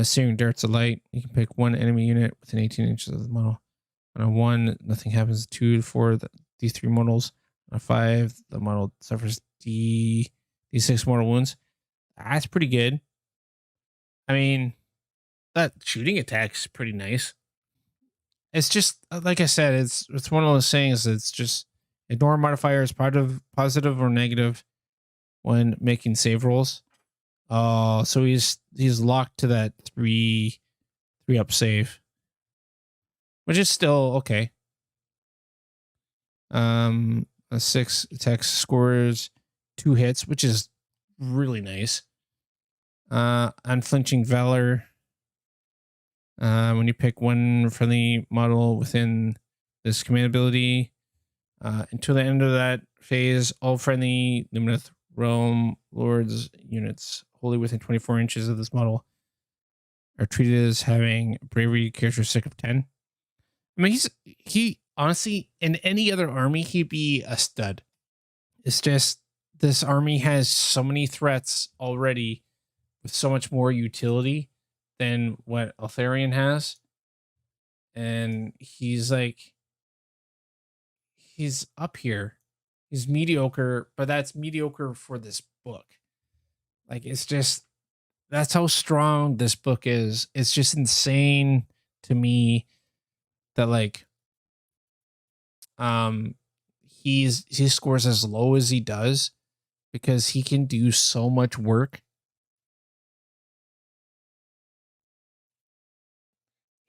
[SPEAKER 1] Searing Darts of Light. You can pick 1 enemy unit within 18 inches of the model. On a 1, nothing happens. 2 to 4, these 3 models. On a 5, the model suffers D6 mortal wounds. That's pretty good. I mean, that shooting attack's pretty nice. It's just like I said, it's one of those things. It's just ignore modifiers, positive or negative when making save rolls. So he's locked to that 3 up save, which is still okay. A 6 attack scores 2 hits, which is really nice. Unflinching Valor. When you pick 1 friendly model within this command ability, until the end of that phase, all friendly Lumineth Realm Lords units wholly within 24 inches of this model are treated as having bravery characteristic of 10. I mean, he honestly, in any other army, he'd be a stud. It's just this army has so many threats already with so much more utility than what Eltharion has. And he's up here. He's mediocre, but that's mediocre for this book. Like, it's just, that's how strong this book is. It's just insane to me that like he scores as low as he does because he can do so much work.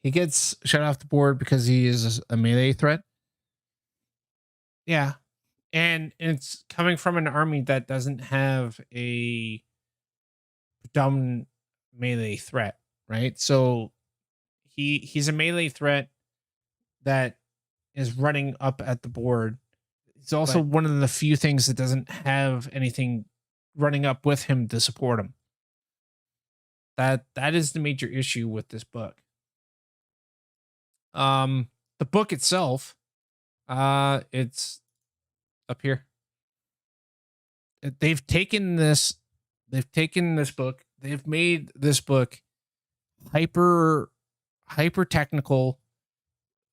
[SPEAKER 1] He gets shut off the board because he is a melee threat. Yeah. And it's coming from an army that doesn't have a predominant melee threat, right? So he's a melee threat that is running up at the board. It's also one of the few things that doesn't have anything running up with him to support him. That is the major issue with this book. The book itself, it's up here. They've taken this book, they've made this book hyper technical,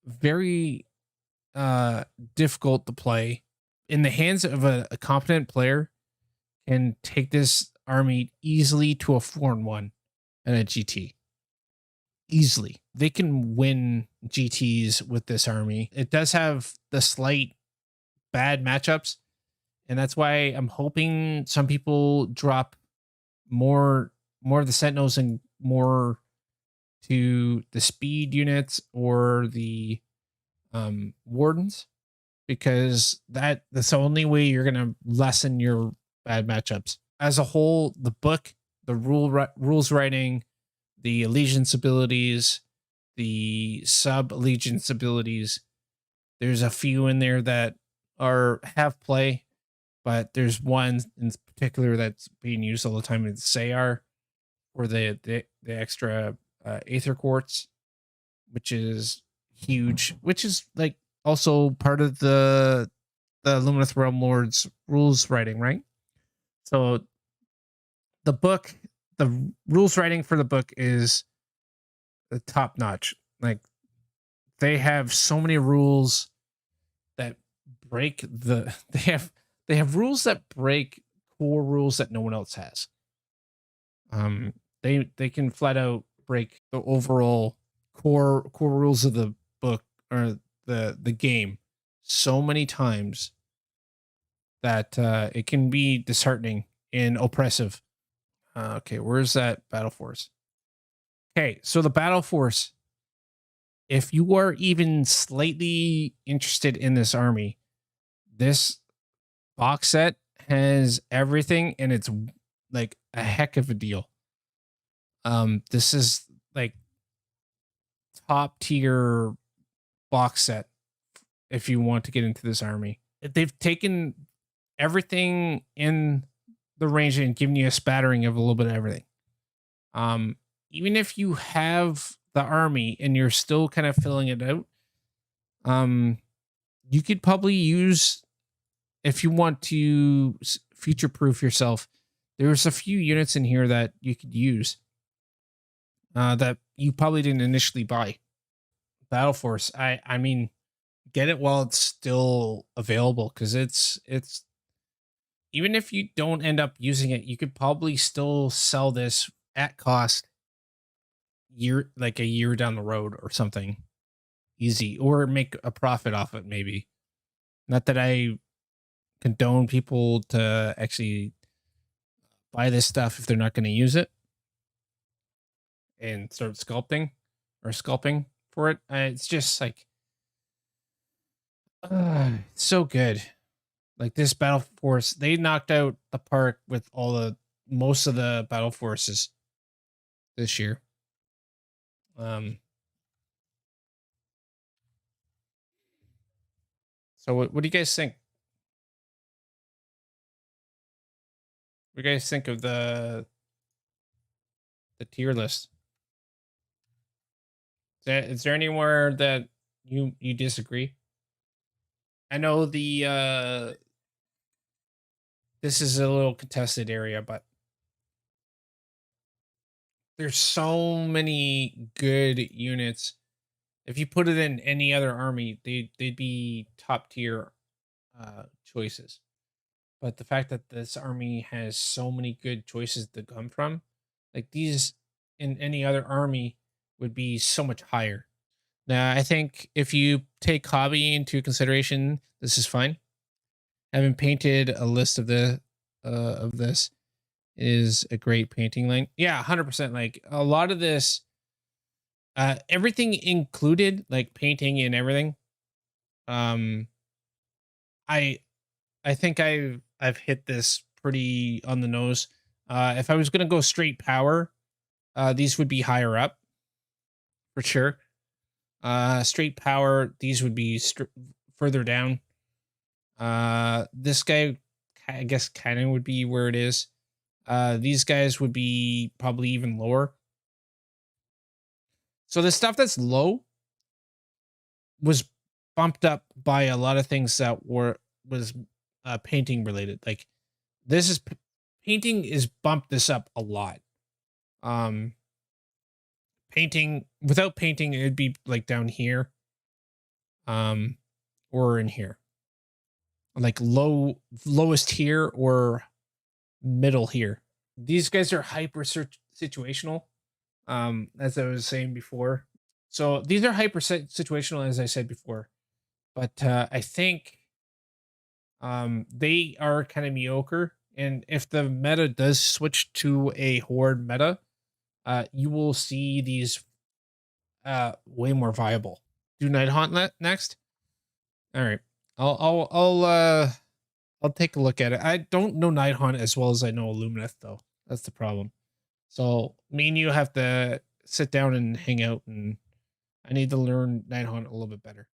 [SPEAKER 1] very difficult to play. In the hands of a competent player, can take this army easily to a 4-1 and a GT. Easily. They can win GTs with this army. It does have the slight bad matchups, and that's why I'm hoping some people drop more of the Sentinels and more to the speed units or the Wardens, because that's the only way you're going to lessen your bad matchups. As a whole, the book, the rules writing, the allegiance abilities, the sub allegiance abilities, there's a few in there that have play, but there's one in particular that's being used all the time in Sayar, or the extra Aether Quartz, which is huge, which is like also part of the Lumineth Realm Lords rules writing, right? So the book, the rules writing for the book is top notch. Like they have so many rules that break the they have rules that break core rules that no one else has. They can flat out break the overall core rules of the book or the game so many times that it can be disheartening and oppressive. Okay, where's that battle force? Okay, so the battle force, if you are even slightly interested in this army, this box set has everything and it's like a heck of a deal. This is like top tier box set if you want to get into this army. They've taken everything in the range and given you a spattering of a little bit of everything. Even if you have the army and you're still kind of filling it out, you could probably use, if you want to future proof yourself, there's a few units in here that you could use that you probably didn't initially buy. Battle Force, I mean, get it while it's still available, because it's even if you don't end up using it, you could probably still sell this at cost a year down the road or something, easy, or make a profit off it. Maybe not that I condone people to actually buy this stuff if they're not going to use it and start sculpting for it. It's just like it's so good. Like this battle force, they knocked out the park with most of the battle forces this year. So what do you guys think? What do you guys think of the tier list? Is there anywhere that you disagree? I know the this is a little contested area, but there's so many good units. If you put it in any other army, they'd be top tier choices. But the fact that this army has so many good choices to come from, like these in any other army would be so much higher. Now, I think if you take hobby into consideration, this is fine. I haven't painted a list of this is a great painting link. Yeah, 100%. Like a lot of this, everything included, like painting and everything. I think I've hit this pretty on the nose. If I was gonna go straight power, these would be higher up for sure. Straight power, these would be further down. This guy, I guess, kind of would be where it is. These guys would be probably even lower. So the stuff that's low was bumped up by a lot of things that was painting related. Like this is painting is bumped this up a lot. Painting, without painting, it'd be like down here, or in here, like lowest here or middle here. These guys are hyper situational, as I was saying before. So these are hyper situational, as I said before, but I think they are kind of mediocre. And if the meta does switch to a horde meta, you will see these way more viable. Do Nighthaunt next. All right, I'll take a look at it. I don't know Nighthaunt as well as I know Lumineth, though. That's the problem. So me and you have to sit down and hang out, and I need to learn Nighthaunt a little bit better.